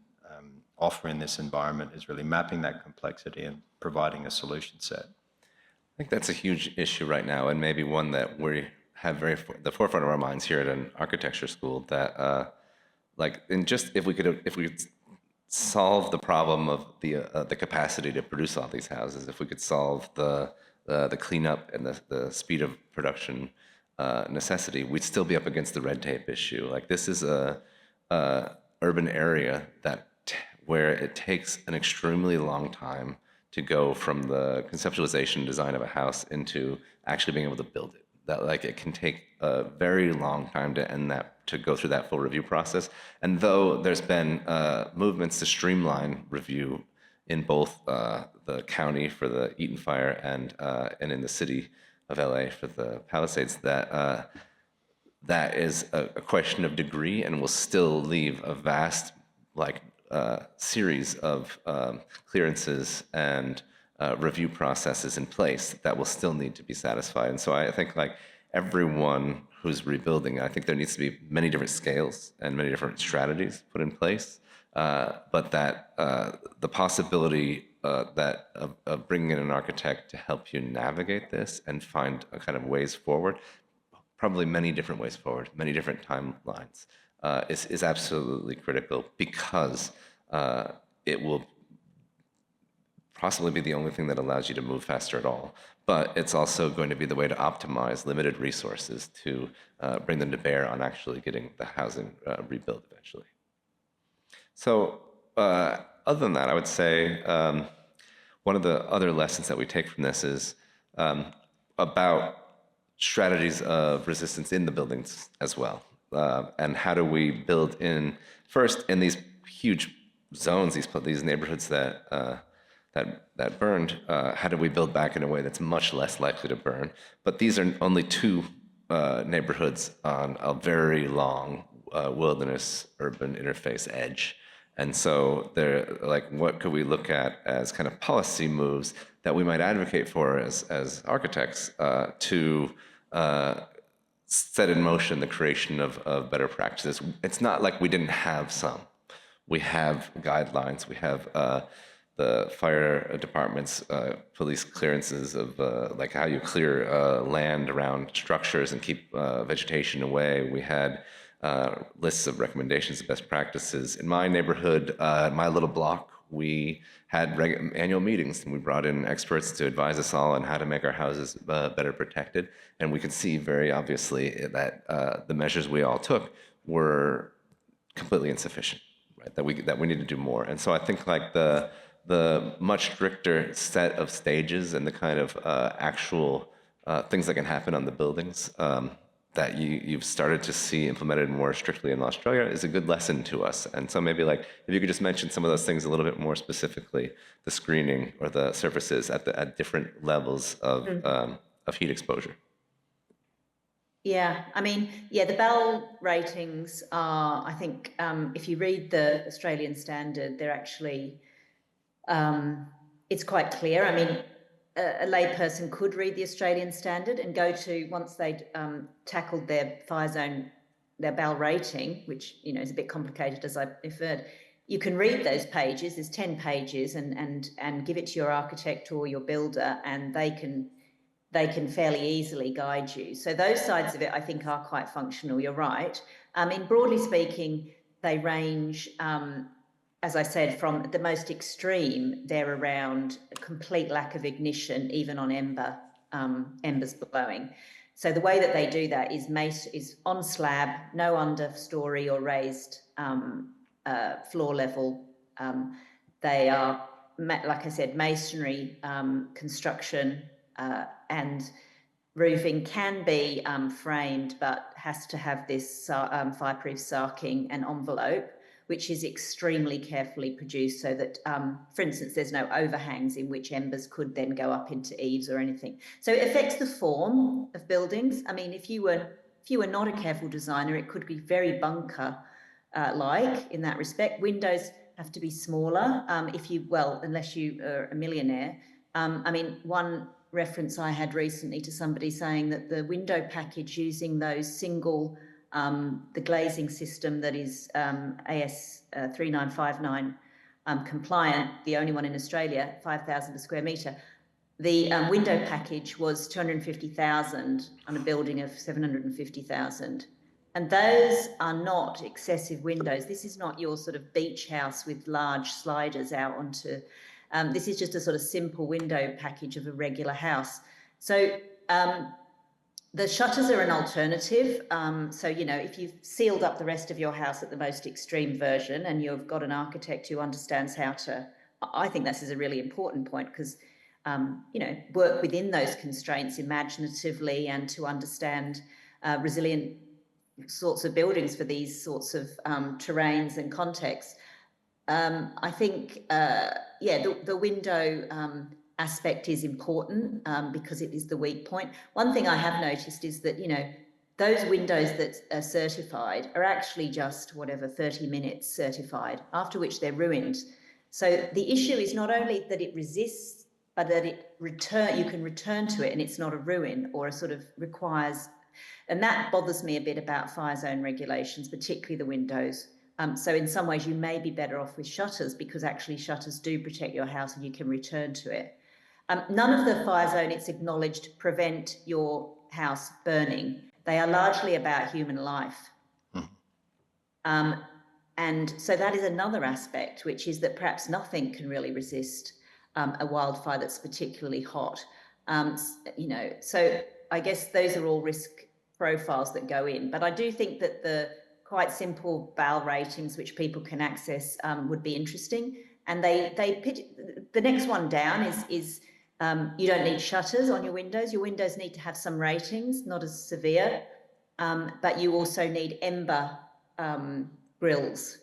offer in this environment is really mapping that complexity and providing a solution set. I think that's a huge issue right now, and maybe one that we have the forefront of our minds here at an architecture school. That, if we could solve the problem of the capacity to produce all these houses, if we could solve the cleanup and the speed of production necessity, we'd still be up against the red tape issue. Like, this is a urban area where it takes an extremely long time to go from the conceptualization design of a house into actually being able to build it. That, like, it can take a very long time to go through that full review process. And though there's been movements to streamline review in both the county for the Eaton fire and in the city of LA for the Palisades, that is a question of degree and will still leave a vast series of clearances and review processes in place that will still need to be satisfied. And so I think, like, everyone who's rebuilding, I think there needs to be many different scales and many different strategies put in place, but that the possibility of bringing in an architect to help you navigate this and find a kind of ways forward, probably many different ways forward, many different timelines, is absolutely critical, because it will possibly be the only thing that allows you to move faster at all. But it's also going to be the way to optimize limited resources to bring them to bear on actually getting the housing rebuilt eventually. So other than that, I would say one of the other lessons that we take from this is about strategies of resistance in the buildings as well. And how do we build in, first, in these huge zones, these neighborhoods that burned, how do we build back in a way that's much less likely to burn? But these are only 2 neighborhoods on a very long wilderness urban interface edge. And so they're like, what could we look at as kind of policy moves that we might advocate for as architects to set in motion the creation of better practices? It's not like we didn't have some. We have guidelines. We have the fire department's police clearances of like how you clear land around structures and keep vegetation away. We had lists of recommendations of best practices. In my neighborhood, my little block, we had annual meetings, and we brought in experts to advise us all on how to make our houses better protected. And we could see very obviously that the measures we all took were completely insufficient, right? That we need to do more. And so I think like the much stricter set of stages and the kind of actual things that can happen on the buildings that you've started to see implemented more strictly in Australia is a good lesson to us. And so maybe like if you could just mention some of those things a little bit more specifically, the screening or the surfaces at different levels of heat exposure. Yeah, I mean, yeah, the Bell ratings are, I think, if you read the Australian standard, they're actually, it's quite clear. I mean, a layperson could read the Australian standard and go to, once they'd tackled their fire zone, their Bell rating, which, you know, is a bit complicated as I referred, you can read those pages, there's 10 pages, and give it to your architect or your builder, and they can fairly easily guide you. So those sides of it, I think, are quite functional. You're right. I mean, broadly speaking, they range, as I said, from the most extreme, they're around a complete lack of ignition, even on embers blowing. So the way that they do that is on slab, no understory or raised floor level. They are, like I said, masonry construction, and roofing can be framed, but has to have this fireproof sarking and envelope, which is extremely carefully produced so that, for instance, there's no overhangs in which embers could then go up into eaves or anything. So it affects the form of buildings. I mean, if you were not a careful designer, it could be very bunker-like in that respect. Windows have to be smaller unless you are a millionaire. I mean, one reference I had recently to somebody saying that the window package using those single, the glazing system that is AS 3959 compliant, the only one in Australia, 5,000 per square metre, the window package was 250,000 on a building of 750,000. And those are not excessive windows. This is not your sort of beach house with large sliders out onto. This is just a sort of simple window package of a regular house. So the shutters are an alternative. So, you know, if you've sealed up the rest of your house at the most extreme version and you've got an architect who understands how to, I think this is a really important point because, you know, work within those constraints imaginatively and to understand resilient sorts of buildings for these sorts of terrains and contexts. I think, the window aspect is important because it is the weak point. One thing I have noticed is that, you know, those windows that are certified are actually just 30 minutes certified, after which they're ruined. So the issue is not only that it resists, but that you can return to it and it's not a ruin or a sort of requires, and that bothers me a bit about fire zone regulations, particularly the windows. So in some ways you may be better off with shutters because actually shutters do protect your house and you can return to it. None of the fire zone, it's acknowledged, prevent your house burning. They are largely about human life. And so that is another aspect, which is that perhaps nothing can really resist a wildfire that's particularly hot. You know, so I guess those are all risk profiles that go in. But I do think that the quite simple BAL ratings, which people can access, would be interesting. And the next one down is you don't need shutters on your windows. Your windows need to have some ratings, not as severe, but you also need ember grills.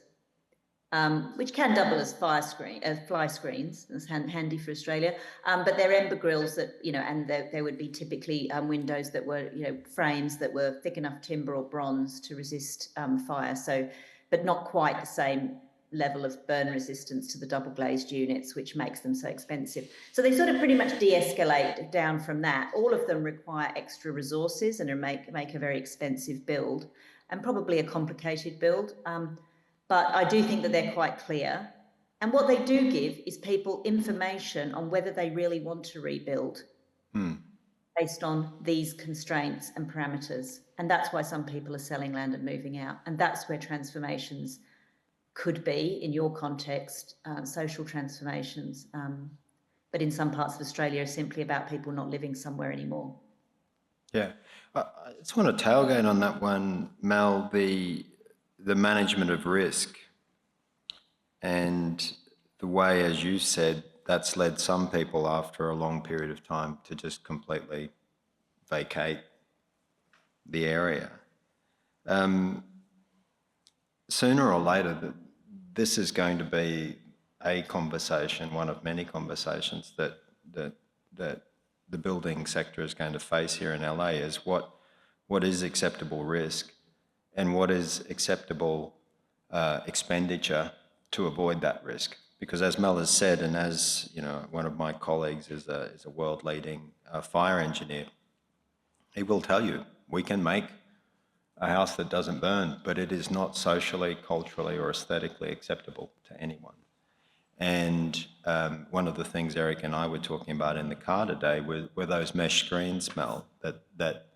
which can double as fly screens. That's handy for Australia. But they're ember grills that, and there would be typically windows that were, frames that were thick enough timber or bronze to resist fire. So, but not quite the same level of burn resistance to the double glazed units, which makes them so expensive. So they sort of pretty much de-escalate down from that. All of them require extra resources and make a very expensive build, and probably a complicated build. But I do think that they're quite clear. And what they do give is people information on whether they really want to rebuild based on these constraints and parameters. And that's why some people are selling land and moving out. And that's where transformations could be, in your context, social transformations. But in some parts of Australia, are simply about people not living somewhere anymore. Yeah. I just want to tailgate on that one, Mel, the management of risk and the way, as you said, that's led some people after a long period of time to just completely vacate the area. Sooner or later, this is going to be a conversation, one of many conversations that the building sector is going to face here in LA, is what is acceptable risk and what is acceptable expenditure to avoid that risk. Because as Mel has said, and as one of my colleagues is a world-leading fire engineer, he will tell you, we can make a house that doesn't burn, but it is not socially, culturally, or aesthetically acceptable to anyone. And one of the things Erik and I were talking about in the car today were those mesh screens, Mel, that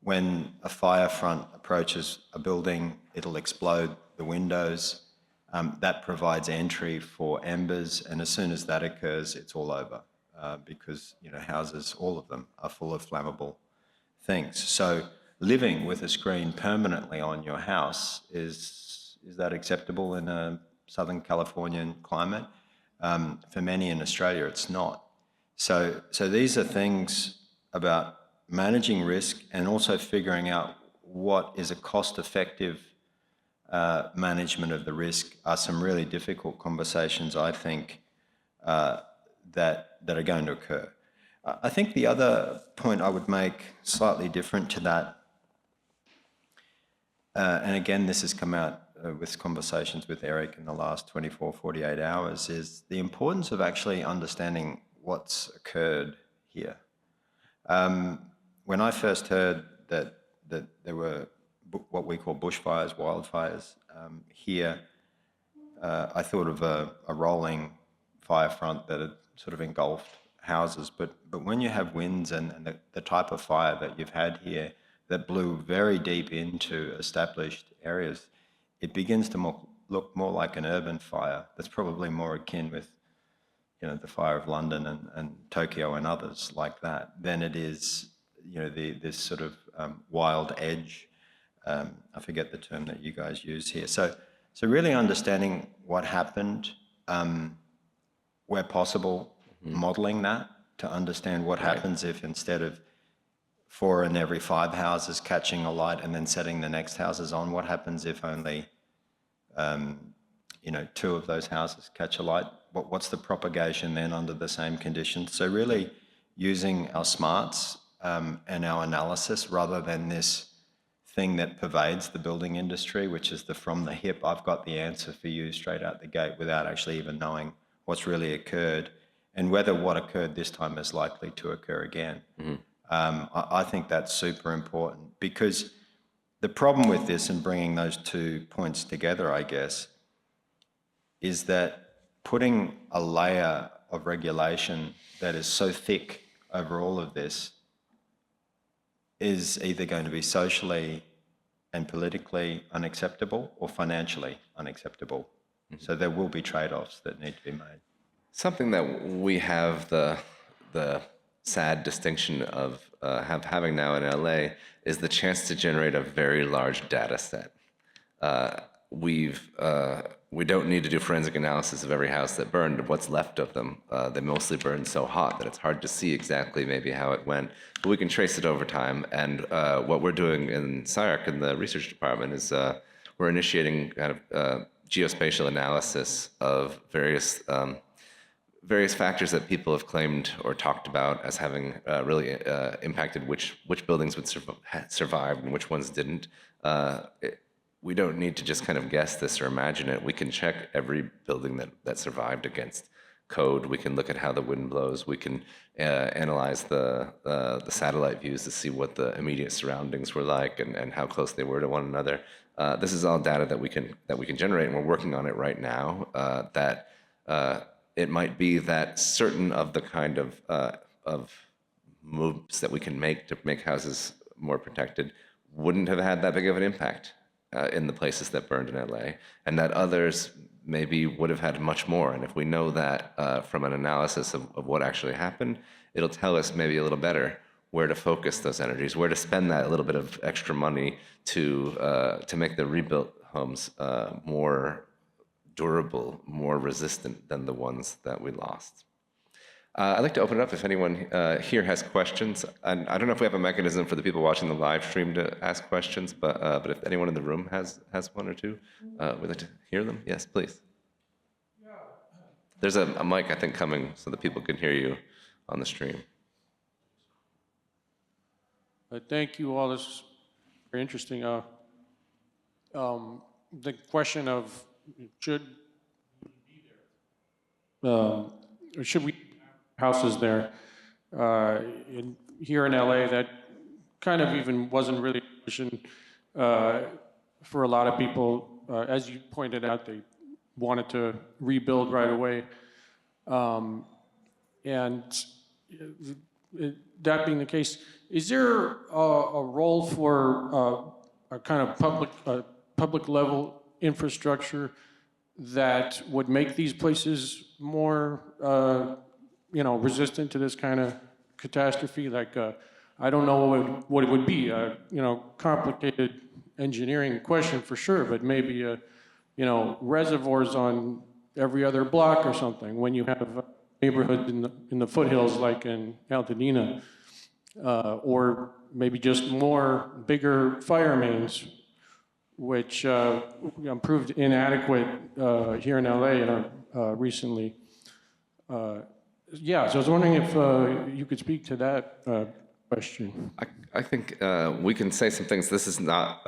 when a fire front approaches a building, it'll explode the windows. That provides entry for embers, and as soon as that occurs, it's all over because houses, all of them, are full of flammable things. So living with a screen permanently on your house, is that acceptable in a Southern Californian climate? For many in Australia, it's not. So these are things about managing risk and also figuring out what is a cost-effective management of the risk are some really difficult conversations, I think, that are going to occur. I think the other point I would make, slightly different to that, and again, this has come out with conversations with Erik in the last 24, 48 hours, is the importance of actually understanding what's occurred here. When I first heard that there were what we call bushfires, wildfires here, I thought of a rolling fire front that had sort of engulfed houses. But when you have winds and the type of fire that you've had here that blew very deep into established areas, it begins to look more like an urban fire that's probably more akin with the fire of London and Tokyo and others like that than it is this sort of wild edge. I forget the term that you guys use here. So really understanding what happened, where possible, modelling that to understand what happens if instead of 4 in every 5 houses catching a light and then setting the next houses on, what happens if only 2 of those houses catch a light? What's the propagation then under the same conditions? So really using our smarts and our analysis rather than this thing that pervades the building industry, which is the from the hip, I've got the answer for you straight out the gate without actually even knowing what's really occurred and whether what occurred this time is likely to occur again. I think that's super important, because the problem with this and bringing those 2 points together, I guess, is that putting a layer of regulation that is so thick over all of this is either going to be socially and politically unacceptable or financially unacceptable. So there will be trade-offs that need to be made. Something that we have the sad distinction of having now in LA is the chance to generate a very large data set. We don't need to do forensic analysis of every house that burned, what's left of them. They mostly burned so hot that it's hard to see exactly maybe how it went, but we can trace it over time. And what we're doing in SCI-Arc in the research department is we're initiating kind of geospatial analysis of various factors that people have claimed or talked about as having really impacted which buildings would survive and which ones didn't. We don't need to just kind of guess this or imagine it. We can check every building that survived against code. We can look at how the wind blows. We can analyze the satellite views to see what the immediate surroundings were like and how close they were to one another. This is all data that we can generate, and we're working on it right now. It might be that certain of the kind of moves that we can make to make houses more protected wouldn't have had that big of an impact in the places that burned in LA, and that others maybe would have had much more. And if we know that from an analysis of what actually happened, it'll tell us maybe a little better where to focus those energies, where to spend that little bit of extra money to make the rebuilt homes more durable, more resistant than the ones that we lost. I'd like to open it up if anyone here has questions. And I don't know if we have a mechanism for the people watching the live stream to ask questions, but if anyone in the room has one or two, we'd like to hear them. Yes, please. There's a mic, I think, coming so that people can hear you on the stream. Thank you all. This is very interesting. The question of should we have houses there? Here in LA, that kind of even wasn't really an option for a lot of people. As you pointed out, they wanted to rebuild right away. And that being the case, is there a role for a kind of public level infrastructure that would make these places more, resistant to this kind of catastrophe? Like, I don't know what it would be. Complicated engineering question for sure, but maybe, reservoirs on every other block or something. When you have neighborhoods in the foothills, like in Altadena, or maybe just more bigger fire mains, which proved inadequate here in LA recently. So I was wondering if you could speak to that question. I think we can say some things. This is not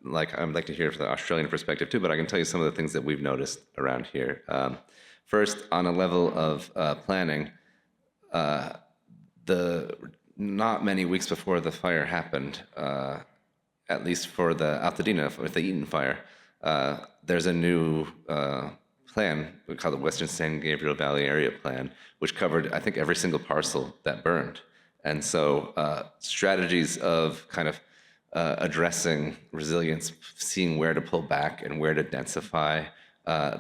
like I'd like to hear from the Australian perspective too, but I can tell you some of the things that we've noticed around here. First, on a level of planning, not many weeks before the fire happened, at least for the Altadena, with the Eaton fire, there's a new plan we call the Western San Gabriel Valley Area Plan, which covered, I think, every single parcel that burned. And so strategies of kind of addressing resilience, seeing where to pull back and where to densify,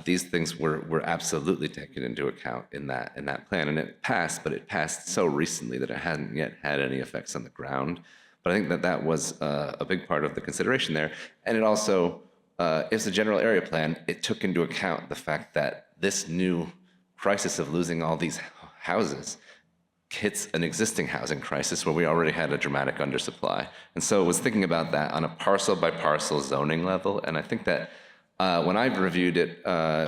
these things were absolutely taken into account in that plan. And it passed, but it passed so recently that it hadn't yet had any effects on the ground. But I think that was a big part of the consideration there. And it also, it's a general area plan. It took into account the fact that this new crisis of losing all these houses hits an existing housing crisis where we already had a dramatic undersupply. And so it was thinking about that on a parcel by parcel zoning level. And I think that when I've reviewed it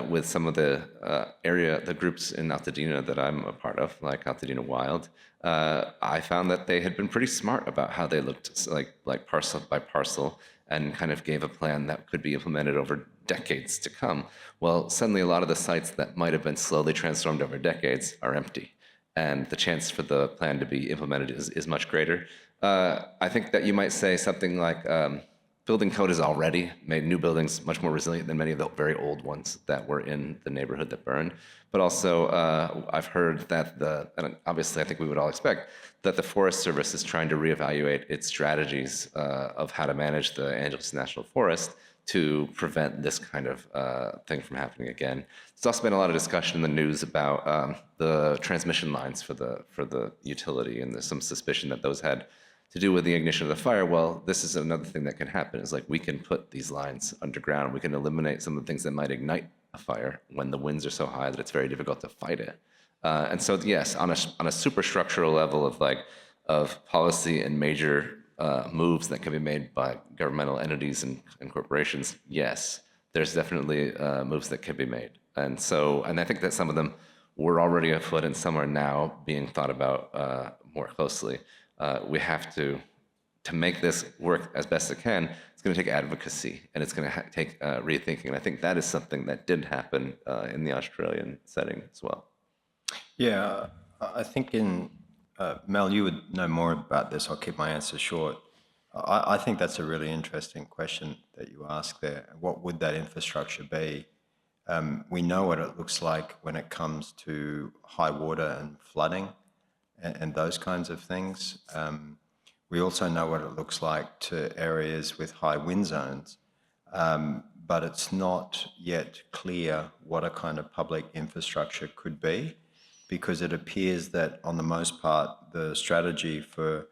with some of the groups in Altadena that I'm a part of, like Altadena Wild, I found that they had been pretty smart about how they looked like parcel by parcel and kind of gave a plan that could be implemented over decades to come. Well, suddenly a lot of the sites that might have been slowly transformed over decades are empty. And the chance for the plan to be implemented is much greater. I think that you might say something like, building code has already made new buildings much more resilient than many of the very old ones that were in the neighborhood that burned. But also, I've heard that and obviously I think we would all expect, that the Forest Service is trying to reevaluate its strategies of how to manage the Angeles National Forest to prevent this kind of thing from happening again. There's also been a lot of discussion in the news about the transmission lines for the utility, and there's some suspicion that those had to do with the ignition of the fire. Well, this is another thing that can happen, is like we can put these lines underground. We can eliminate some of the things that might ignite a fire when the winds are so high that it's very difficult to fight it. And so, yes, on a superstructural level of policy and major moves that can be made by governmental entities and corporations, yes, there's definitely moves that could be made. And so, and I think that some of them were already afoot and some are now being thought about more closely. We have to make this work as best it can, it's going to take advocacy and it's going to take rethinking. And I think that is something that did happen in the Australian setting as well. Yeah, I think Mel, you would know more about this. I'll keep my answer short. I think that's a really interesting question that you ask there. What would that infrastructure be? We know what it looks like when it comes to high water and flooding and those kinds of things. We also know what it looks like to areas with high wind zones, but it's not yet clear what a kind of public infrastructure could be, because it appears that on the most part, the strategy for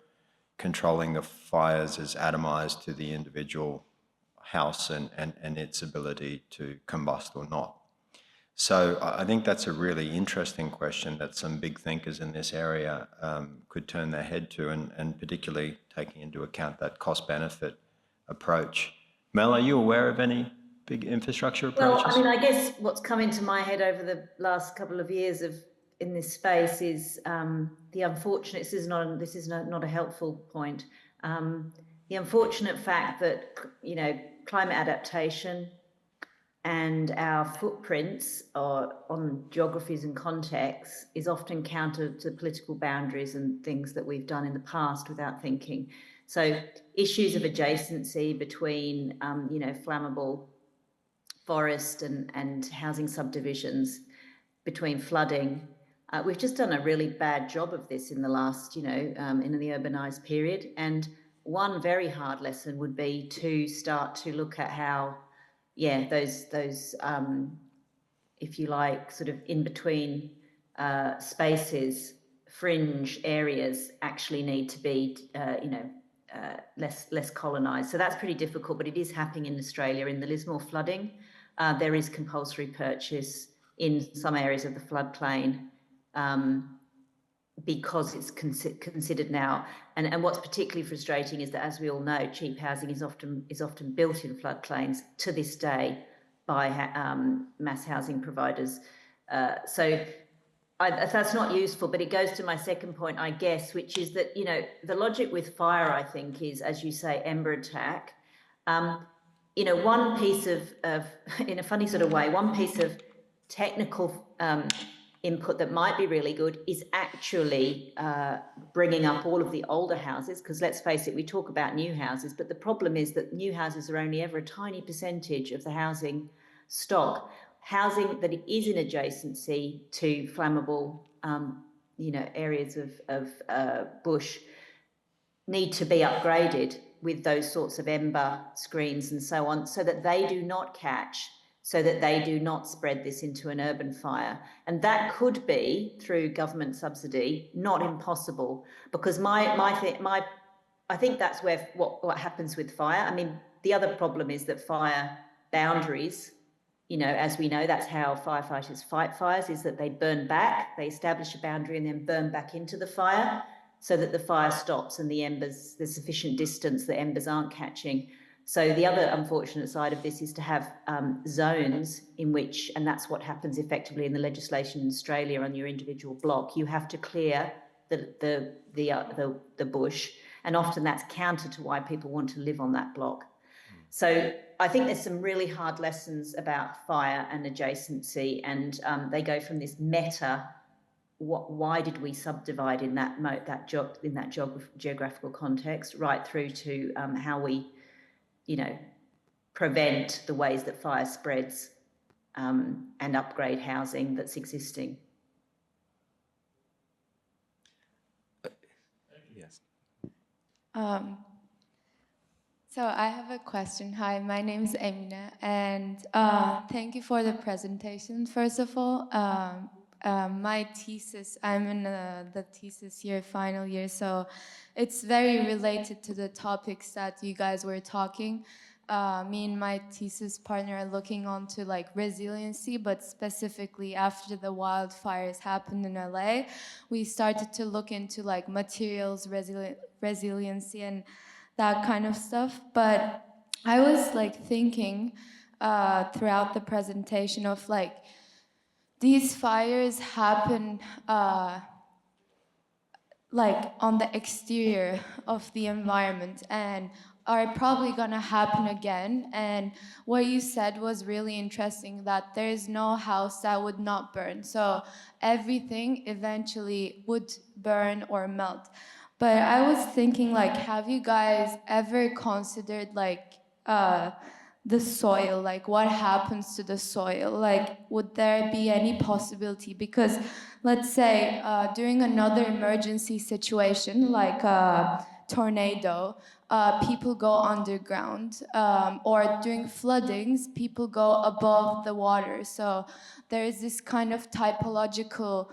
controlling the fires is atomized to the individual house and its ability to combust or not. So I think that's a really interesting question that some big thinkers in this area could turn their head to, and particularly taking into account that cost-benefit approach. Mel, are you aware of any big infrastructure approaches? Well, I mean, I guess what's come into my head over the last couple of years in this space is the unfortunate. This is not a helpful point. The unfortunate fact that climate adaptation and our footprints on geographies and contexts is often counter to political boundaries and things that we've done in the past without thinking. So issues of adjacency between, flammable forest and housing subdivisions, between flooding. We've just done a really bad job of this in the last, in the urbanised period. And one very hard lesson would be to start to look at how those if you like, sort of in between spaces, fringe areas actually need to be, less colonised. So that's pretty difficult, but it is happening in Australia. In the Lismore flooding, there is compulsory purchase in some areas of the floodplain because it's considered now. And what's particularly frustrating is that, as we all know, cheap housing is often built in floodplains to this day by mass housing providers. So that's not useful, but it goes to my second point, I guess, which is that, the logic with fire, I think, is, as you say, ember attack. One piece of, in a funny sort of way, one piece of technical input that might be really good is actually bringing up all of the older houses, because let's face it, we talk about new houses, but the problem is that new houses are only ever a tiny percentage of the housing stock. Housing that is in adjacency to flammable, areas of bush need to be upgraded with those sorts of ember screens and so on, so that they do not catch, so that they do not spread this into an urban fire. And that could be, through government subsidy, not impossible, because I think that's where what happens with fire. I mean, the other problem is that fire boundaries, as we know, that's how firefighters fight fires, is that they burn back, they establish a boundary and then burn back into the fire so that the fire stops and there's sufficient distance that embers aren't catching. So the other unfortunate side of this is to have zones in which, and that's what happens effectively in the legislation in Australia on your individual block, you have to clear the bush, and often that's counter to why people want to live on that block. So I think there's some really hard lessons about fire and adjacency, and they go from this meta, why did we subdivide in that geographical context, right through to how we, prevent the ways that fire spreads and upgrade housing that's existing. Yes. So I have a question. Hi, my name is Emina, and thank you for the presentation, first of all. My thesis, I'm in the thesis year, final year, so it's very related to the topics that you guys were talking. Me and my thesis partner are looking onto resiliency, but specifically after the wildfires happened in LA, we started to look into materials resiliency and that kind of stuff. But I was thinking, throughout the presentation of like, these fires happen like on the exterior of the environment and are probably gonna happen again. And what you said was really interesting, that there is no house that would not burn. So everything eventually would burn or melt. But I was thinking, like, have you guys ever considered like the soil, like what happens to the soil? Like, would there be any possibility? Because let's say during another emergency situation, like a tornado, people go underground, or during floodings, people go above the water. So there is this kind of typological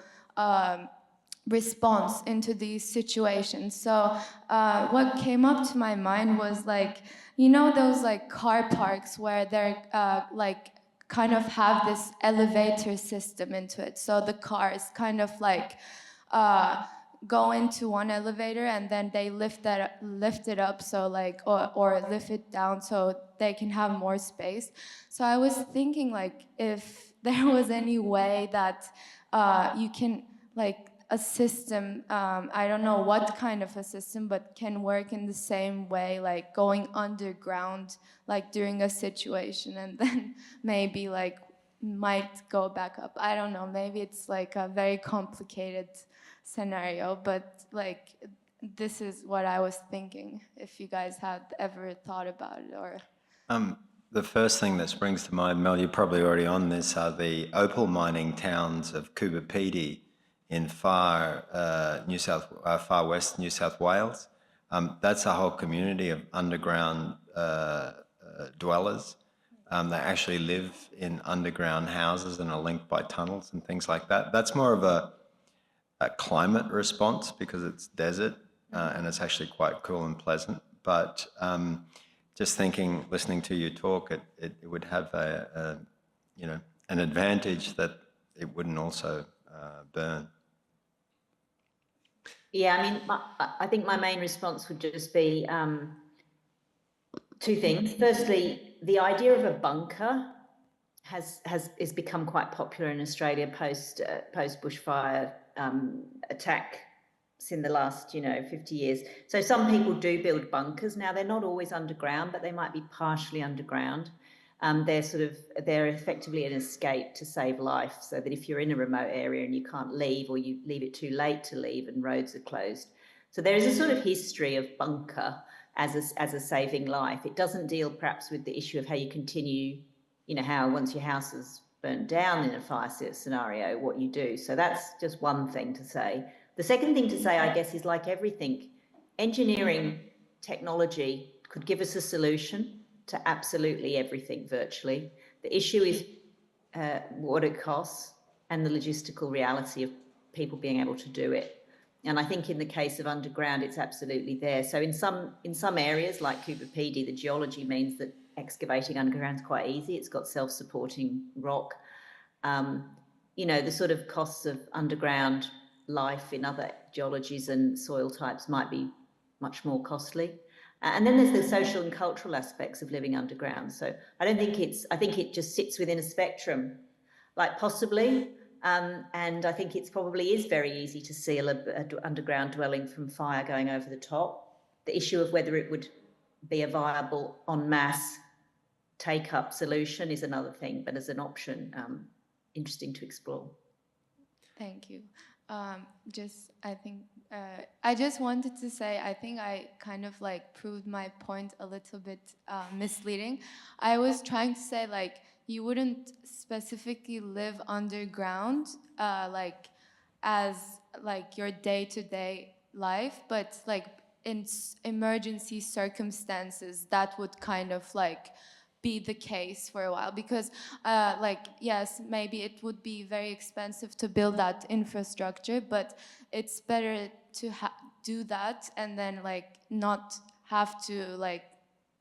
response into these situations. So what came up to my mind was like, you know, those like car parks where they're like kind of have this elevator system into it. So the cars kind of like go into one elevator and then they lift it up, so like, or lift it down so they can have more space. So I was thinking, like, if there was any way that you can, like, a system, I don't know what kind of a system, but can work in the same way, like going underground, like during a situation, and then maybe like might go back up. I don't know, maybe it's like a very complicated scenario, but like this is what I was thinking, if you guys had ever thought about it. Or The first thing that springs to mind, Mel, you're probably already on this, are the opal mining towns of Cooperative in far west New South Wales. That's a whole community of underground dwellers. They actually live in underground houses and are linked by tunnels and things like that. That's more of a climate response because it's desert and it's actually quite cool and pleasant. But just thinking, listening to you talk, it would have an advantage that it wouldn't also burn. Yeah, I mean, I think my main response would just be two things. Firstly, the idea of a bunker has become quite popular in Australia post bushfire attacks in the last 50 years. So some people do build bunkers now. They're not always underground, but they might be partially underground. They're effectively an escape to save life, so that if you're in a remote area and you can't leave, or you leave it too late to leave and roads are closed. So there is a sort of history of bunker as a saving life. It doesn't deal perhaps with the issue of how you continue, how once your house is burnt down in a fire scenario, what you do. So that's just one thing to say. The second thing to say, I guess, is like everything, engineering technology could give us a solution to absolutely everything virtually. The issue is what it costs and the logistical reality of people being able to do it. And I think in the case of underground, it's absolutely there. So in some areas like Cooper PD, the geology means that excavating underground is quite easy. It's got self-supporting rock. The sort of costs of underground life in other geologies and soil types might be much more costly. And then there's the social and cultural aspects of living underground. So I think it just sits within a spectrum, like possibly, and I think it probably is very easy to seal a underground dwelling from fire going over the top. The issue of whether it would be a viable en masse take-up solution is another thing, but as an option, interesting to explore. Thank you. I just wanted to say, I think I kind of like proved my point a little bit misleading. I was trying to say, like, you wouldn't specifically live underground, like as like your day-to-day life, but like in emergency circumstances, that would kind of like be the case for a while, because yes, maybe it would be very expensive to build that infrastructure, but it's better to do that and then like not have to, like,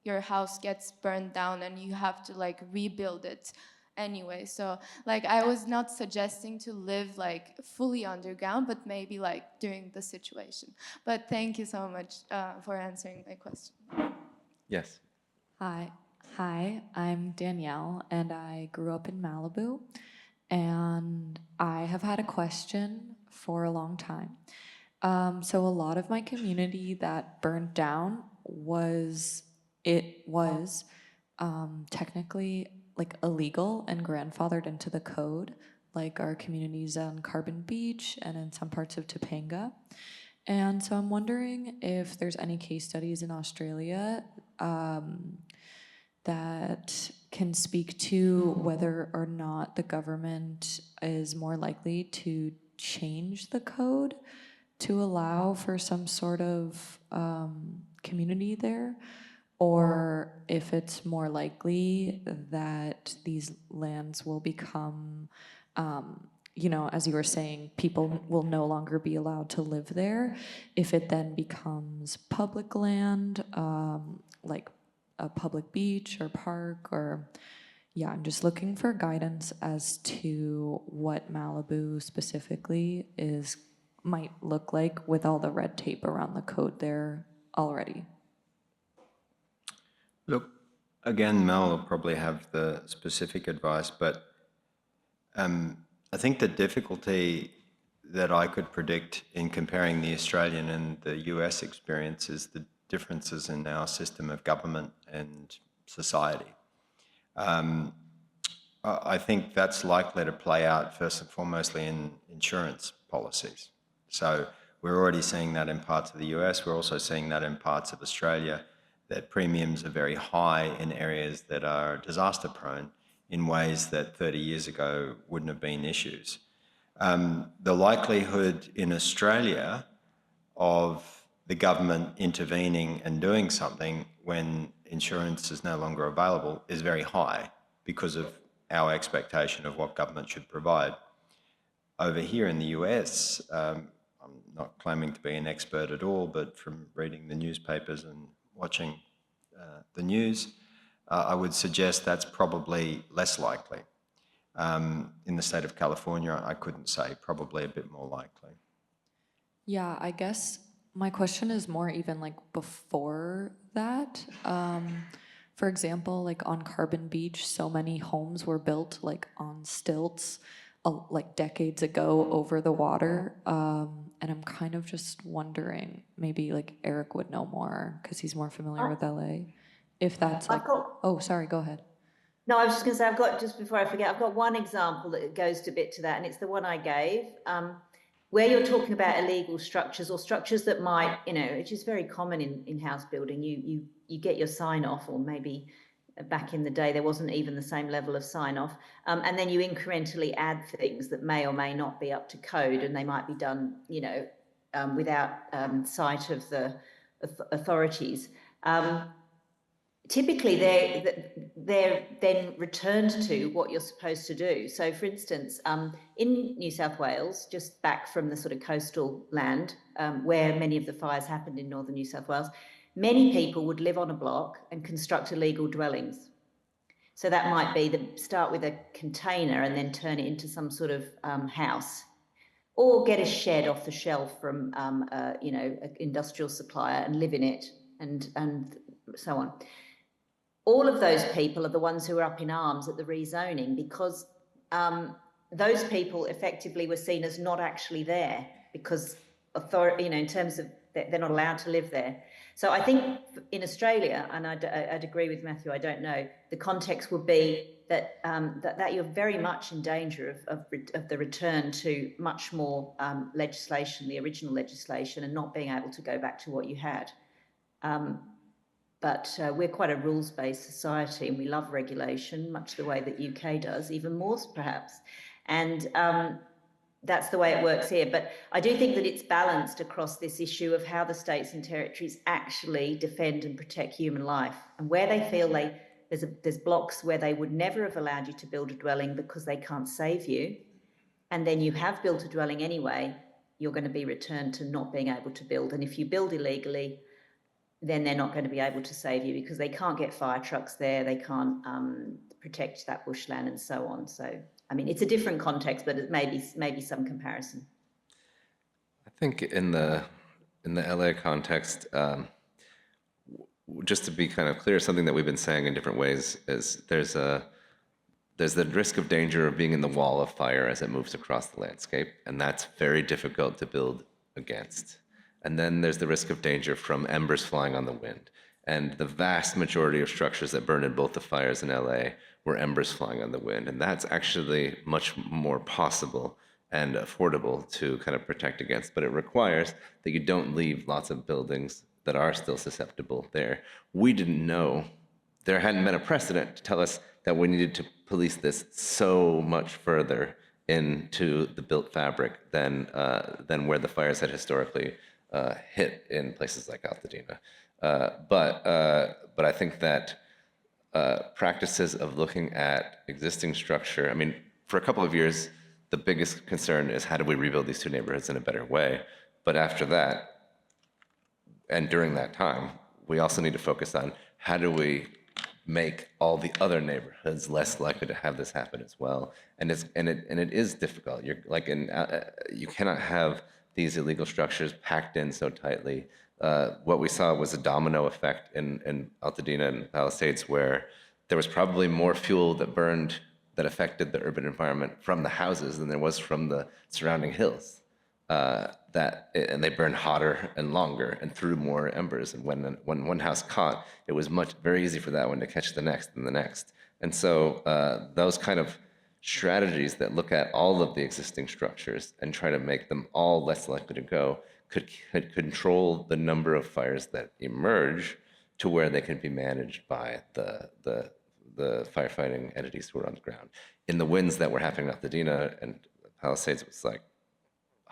your house gets burned down and you have to like rebuild it anyway. So like I was not suggesting to live like fully underground, but maybe like during the situation. But thank you so much for answering my question. Yes. Hi. Hi, I'm Danielle, and I grew up in Malibu, and I have had a question for a long time. So a lot of my community that burned down was technically like illegal and grandfathered into the code, like our communities on Carbon Beach and in some parts of Topanga. And so I'm wondering if there's any case studies in Australia that can speak to whether or not the government is more likely to change the code to allow for some sort of community there, or if it's more likely that these lands will become, as you were saying, people will no longer be allowed to live there. If it then becomes public land, like a public beach or park, or I'm just looking for guidance as to what Malibu specifically might look like with all the red tape around the code there already. Look, again, Mel will probably have the specific advice, but I think the difficulty that I could predict in comparing the Australian and the US experience is the differences in our system of government and society. I think that's likely to play out first and foremostly in insurance policies. So we're already seeing that in parts of the US. We're also seeing that in parts of Australia, that premiums are very high in areas that are disaster prone in ways that 30 years ago wouldn't have been issues. The likelihood in Australia of the government intervening and doing something when insurance is no longer available is very high because of our expectation of what government should provide. Over here in the US, I'm not claiming to be an expert at all, but from reading the newspapers and watching the news, I would suggest that's probably less likely. In the state of California, I couldn't say, probably a bit more likely. Yeah, I guess my question is more even like before that. For example, like on Carbon Beach, so many homes were built like on stilts like decades ago over the water. And I'm kind of just wondering, maybe like Erik would know more because he's more familiar with LA. If that's like, oh, sorry, go ahead. No, I was just going to say, I've got, just before I forget, I've got one example that goes a bit to that, and it's the one I gave, where you're talking about illegal structures or structures that might, which is very common in house building. You get your sign off, or maybe back in the day there wasn't even the same level of sign off, and then you incrementally add things that may or may not be up to code, and they might be done, without sight of the authorities. Typically, they're then returned to what you're supposed to do. So, for instance, in New South Wales, just back from the sort of coastal land where many of the fires happened in northern New South Wales, many people would live on a block and construct illegal dwellings. So that might be start with a container and then turn it into some sort of house, or get a shed off the shelf from an industrial supplier and live in it, and so on. All of those people are the ones who are up in arms at the rezoning, because those people effectively were seen as not actually there because authority, in terms of they're not allowed to live there. So I think in Australia, and I'd agree with Matthew, I don't know, the context would be that that you're very much in danger of the return to much more legislation, the original legislation, and not being able to go back to what you had. But we're quite a rules-based society, and we love regulation, much the way that UK does, even more perhaps. And that's the way it works here. But I do think that it's balanced across this issue of how the states and territories actually defend and protect human life, and where they feel there's blocks where they would never have allowed you to build a dwelling because they can't save you, and then you have built a dwelling anyway, you're going to be returned to not being able to build. And if you build illegally, then they're not going to be able to save you because they can't get fire trucks there, they can't protect that bushland and so on. So, I mean, it's a different context, but it maybe some comparison. I think in the LA context, just to be kind of clear, something that we've been saying in different ways is there's the risk of danger of being in the wall of fire as it moves across the landscape, and that's very difficult to build against. And then there's the risk of danger from embers flying on the wind. And the vast majority of structures that burned in both the fires in LA were embers flying on the wind. And that's actually much more possible and affordable to kind of protect against. But it requires that you don't leave lots of buildings that are still susceptible there. We didn't know, there hadn't been a precedent to tell us that we needed to police this so much further into the built fabric than where the fires had historically hit in places like Altadena. But I think that practices of looking at existing structure, I mean, for a couple of years, the biggest concern is how do we rebuild these two neighborhoods in a better way? But after that, and during that time, we also need to focus on how do we make all the other neighborhoods less likely to have this happen as well. And it is difficult. You're like you cannot have these illegal structures packed in so tightly. What we saw was a domino effect in Altadena and Palisades, where there was probably more fuel that burned that affected the urban environment from the houses than there was from the surrounding hills. And they burned hotter and longer and threw more embers. And when one house caught, it was very easy for that one to catch the next and the next. And so those kind of strategies that look at all of the existing structures and try to make them all less likely to go could control the number of fires that emerge to where they can be managed by the firefighting entities who are on the ground. In the winds that were happening at Altadena and Palisades, it was like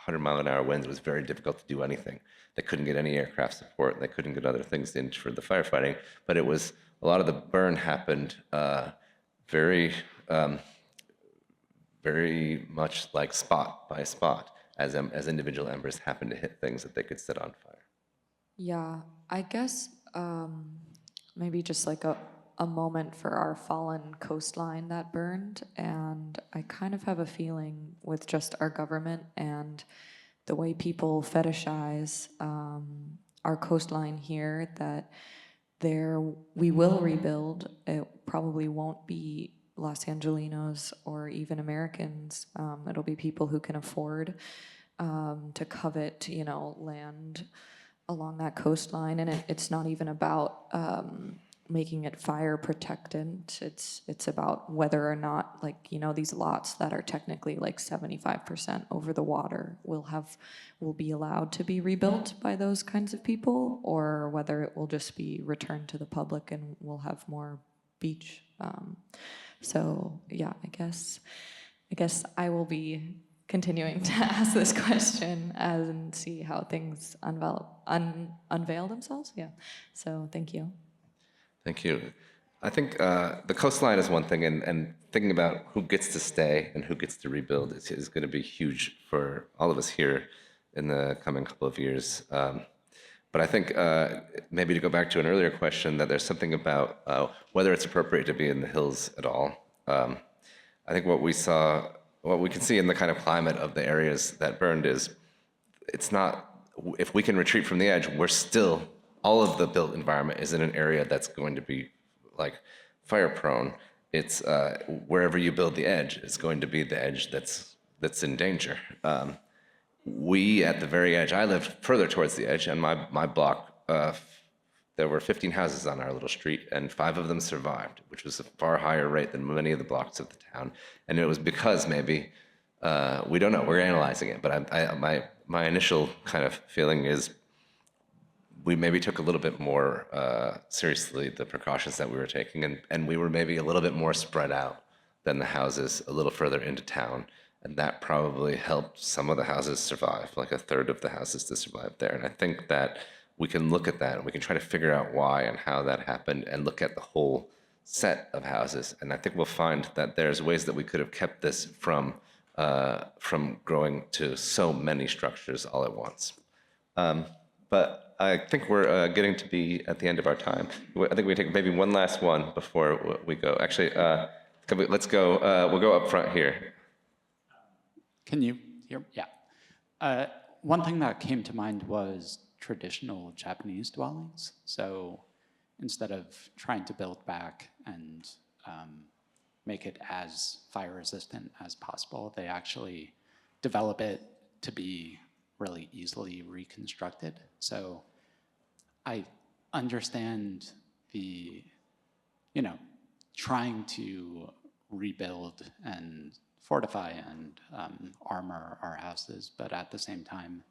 100-mile-an-hour winds. It was very difficult to do anything. They couldn't get any aircraft support. They couldn't get other things in for the firefighting. But it was, a lot of the burn happened very much like spot by spot as individual embers happened to hit things that they could set on fire. Yeah, I guess maybe just like a moment for our fallen coastline that burned. And I kind of have a feeling with just our government and the way people fetishize our coastline here that we will rebuild. It probably won't be Los Angelenos or even Americans. It'll be people who can afford to covet, land along that coastline. And it's not even about making it fire protectant. It's about whether or not, these lots that are technically like 75% over the water will be allowed to be rebuilt by those kinds of people, or whether it will just be returned to the public and we'll have more beach. So yeah, I guess I will be continuing to ask this question and see how things unveil themselves. Yeah. So thank you. Thank you. I think the coastline is one thing, and thinking about who gets to stay and who gets to rebuild is going to be huge for all of us here in the coming couple of years. But I think maybe to go back to an earlier question, that there's something about whether it's appropriate to be in the hills at all. I think what we can see in the kind of climate of the areas that burned is, it's not, if we can retreat from the edge, we're still, all of the built environment is in an area that's going to be like fire prone. It's wherever you build the edge is going to be the edge that's in danger. We at the very edge, I lived further towards the edge, and my block, there were 15 houses on our little street, and 5 of them survived, which was a far higher rate than many of the blocks of the town. And it was because maybe, we don't know, we're analyzing it, but my initial kind of feeling is we maybe took a little bit more seriously the precautions that we were taking, and we were maybe a little bit more spread out than the houses a little further into town. And that probably helped some of the houses survive, like a third of the houses to survive there. And I think that we can look at that and we can try to figure out why and how that happened and look at the whole set of houses. And I think we'll find that there's ways that we could have kept this from growing to so many structures all at once. But I think we're getting to be at the end of our time. I think we take maybe one last one before we go. Actually, let's go, we'll go up front here. Can you hear? Yeah. One thing that came to mind was traditional Japanese dwellings. So instead of trying to build back and make it as fire resistant as possible, they actually develop it to be really easily reconstructed. So I understand the, trying to rebuild and fortify and armor our houses, but at the same time,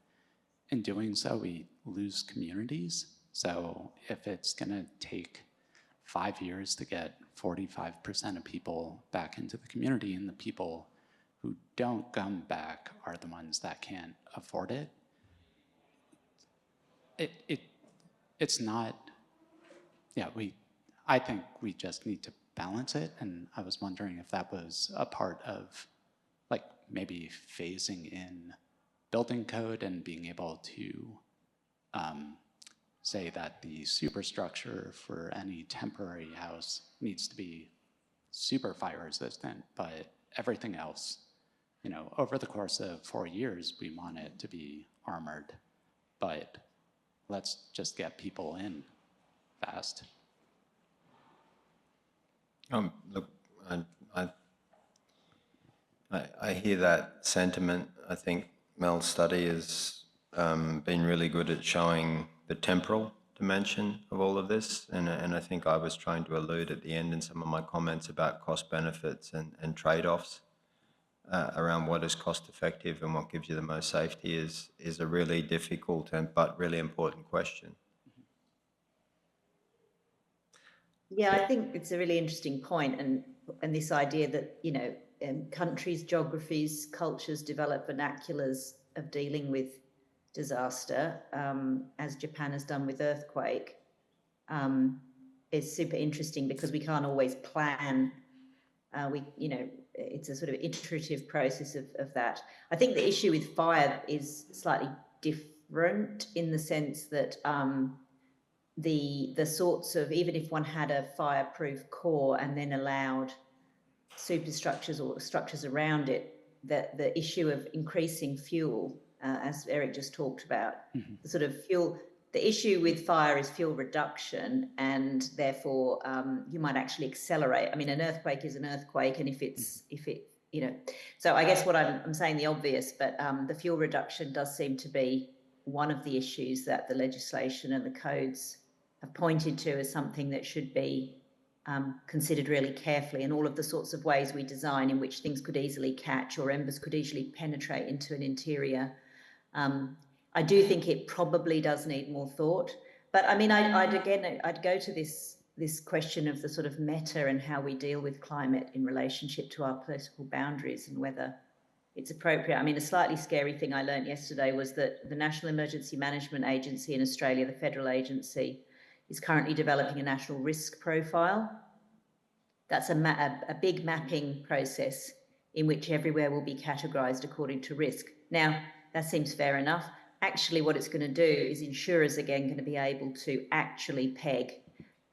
in doing so, we lose communities. So if it's gonna take 5 years to get 45% of people back into the community, and the people who don't come back are the ones that can't afford it, it's not, I think we just need to balance it, and I was wondering if that was a part of like maybe phasing in building code and being able to say that the superstructure for any temporary house needs to be super fire resistant, but everything else, over the course of 4 years, we want it to be armored, but let's just get people in fast. Look, I hear that sentiment. I think Mel's study has been really good at showing the temporal dimension of all of this, and I think I was trying to allude at the end in some of my comments about cost benefits and trade-offs around what is cost effective and what gives you the most safety is a really difficult but really important question. Yeah, I think it's a really interesting point, and this idea that countries, geographies, cultures develop vernaculars of dealing with disaster, as Japan has done with earthquake, is super interesting because we can't always plan. It's a sort of iterative process of that. I think the issue with fire is slightly different in the sense that the sorts of, even if one had a fireproof core and then allowed superstructures or structures around it, that the issue of increasing fuel, as Erik just talked about, the sort of fuel, the issue with fire is fuel reduction, and therefore you might actually accelerate. I mean, an earthquake is an earthquake, and if it, so I guess what I'm saying the obvious, but the fuel reduction does seem to be one of the issues that the legislation and the codes have pointed to as something that should be considered really carefully, and all of the sorts of ways we design in which things could easily catch or embers could easily penetrate into an interior. I do think it probably does need more thought, but I mean, I'd go to this question of the sort of meta and how we deal with climate in relationship to our political boundaries and whether it's appropriate. I mean, a slightly scary thing I learned yesterday was that the National Emergency Management Agency in Australia, the federal agency, is currently developing a national risk profile. That's a big mapping process in which everywhere will be categorised according to risk. Now, that seems fair enough. Actually, what it's going to do is insurers, again, going to be able to actually peg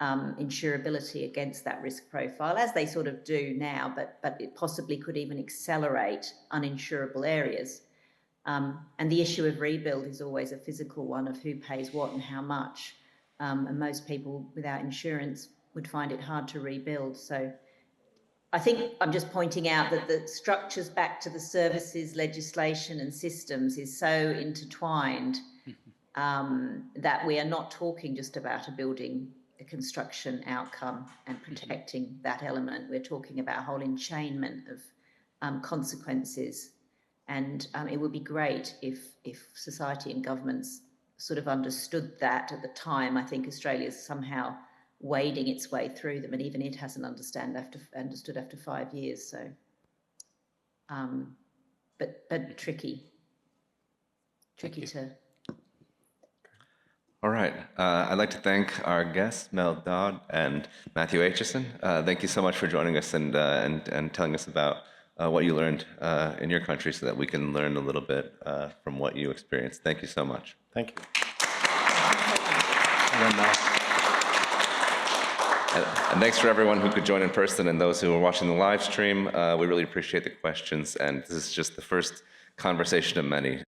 insurability against that risk profile, as they sort of do now, but it possibly could even accelerate uninsurable areas. And the issue of rebuild is always a physical one of who pays what and how much. And most people without insurance would find it hard to rebuild. So I think I'm just pointing out that the structures back to the services, legislation and systems is so intertwined that we are not talking just about a building, a construction outcome and protecting that element. We're talking about a whole enchainment of consequences. And it would be great if society and governments sort of understood that at the time. I think Australia's somehow wading its way through them, and even it hasn't understood after 5 years. So, but tricky to. All right. I'd like to thank our guests, Mel Dodd and Matthew Aitchison. Thank you so much for joining us and telling us about what you learned in your country so that we can learn a little bit from what you experienced. Thank you so much. Thank you. And thanks for everyone who could join in person and those who are watching the live stream. We really appreciate the questions, and this is just the first conversation of many.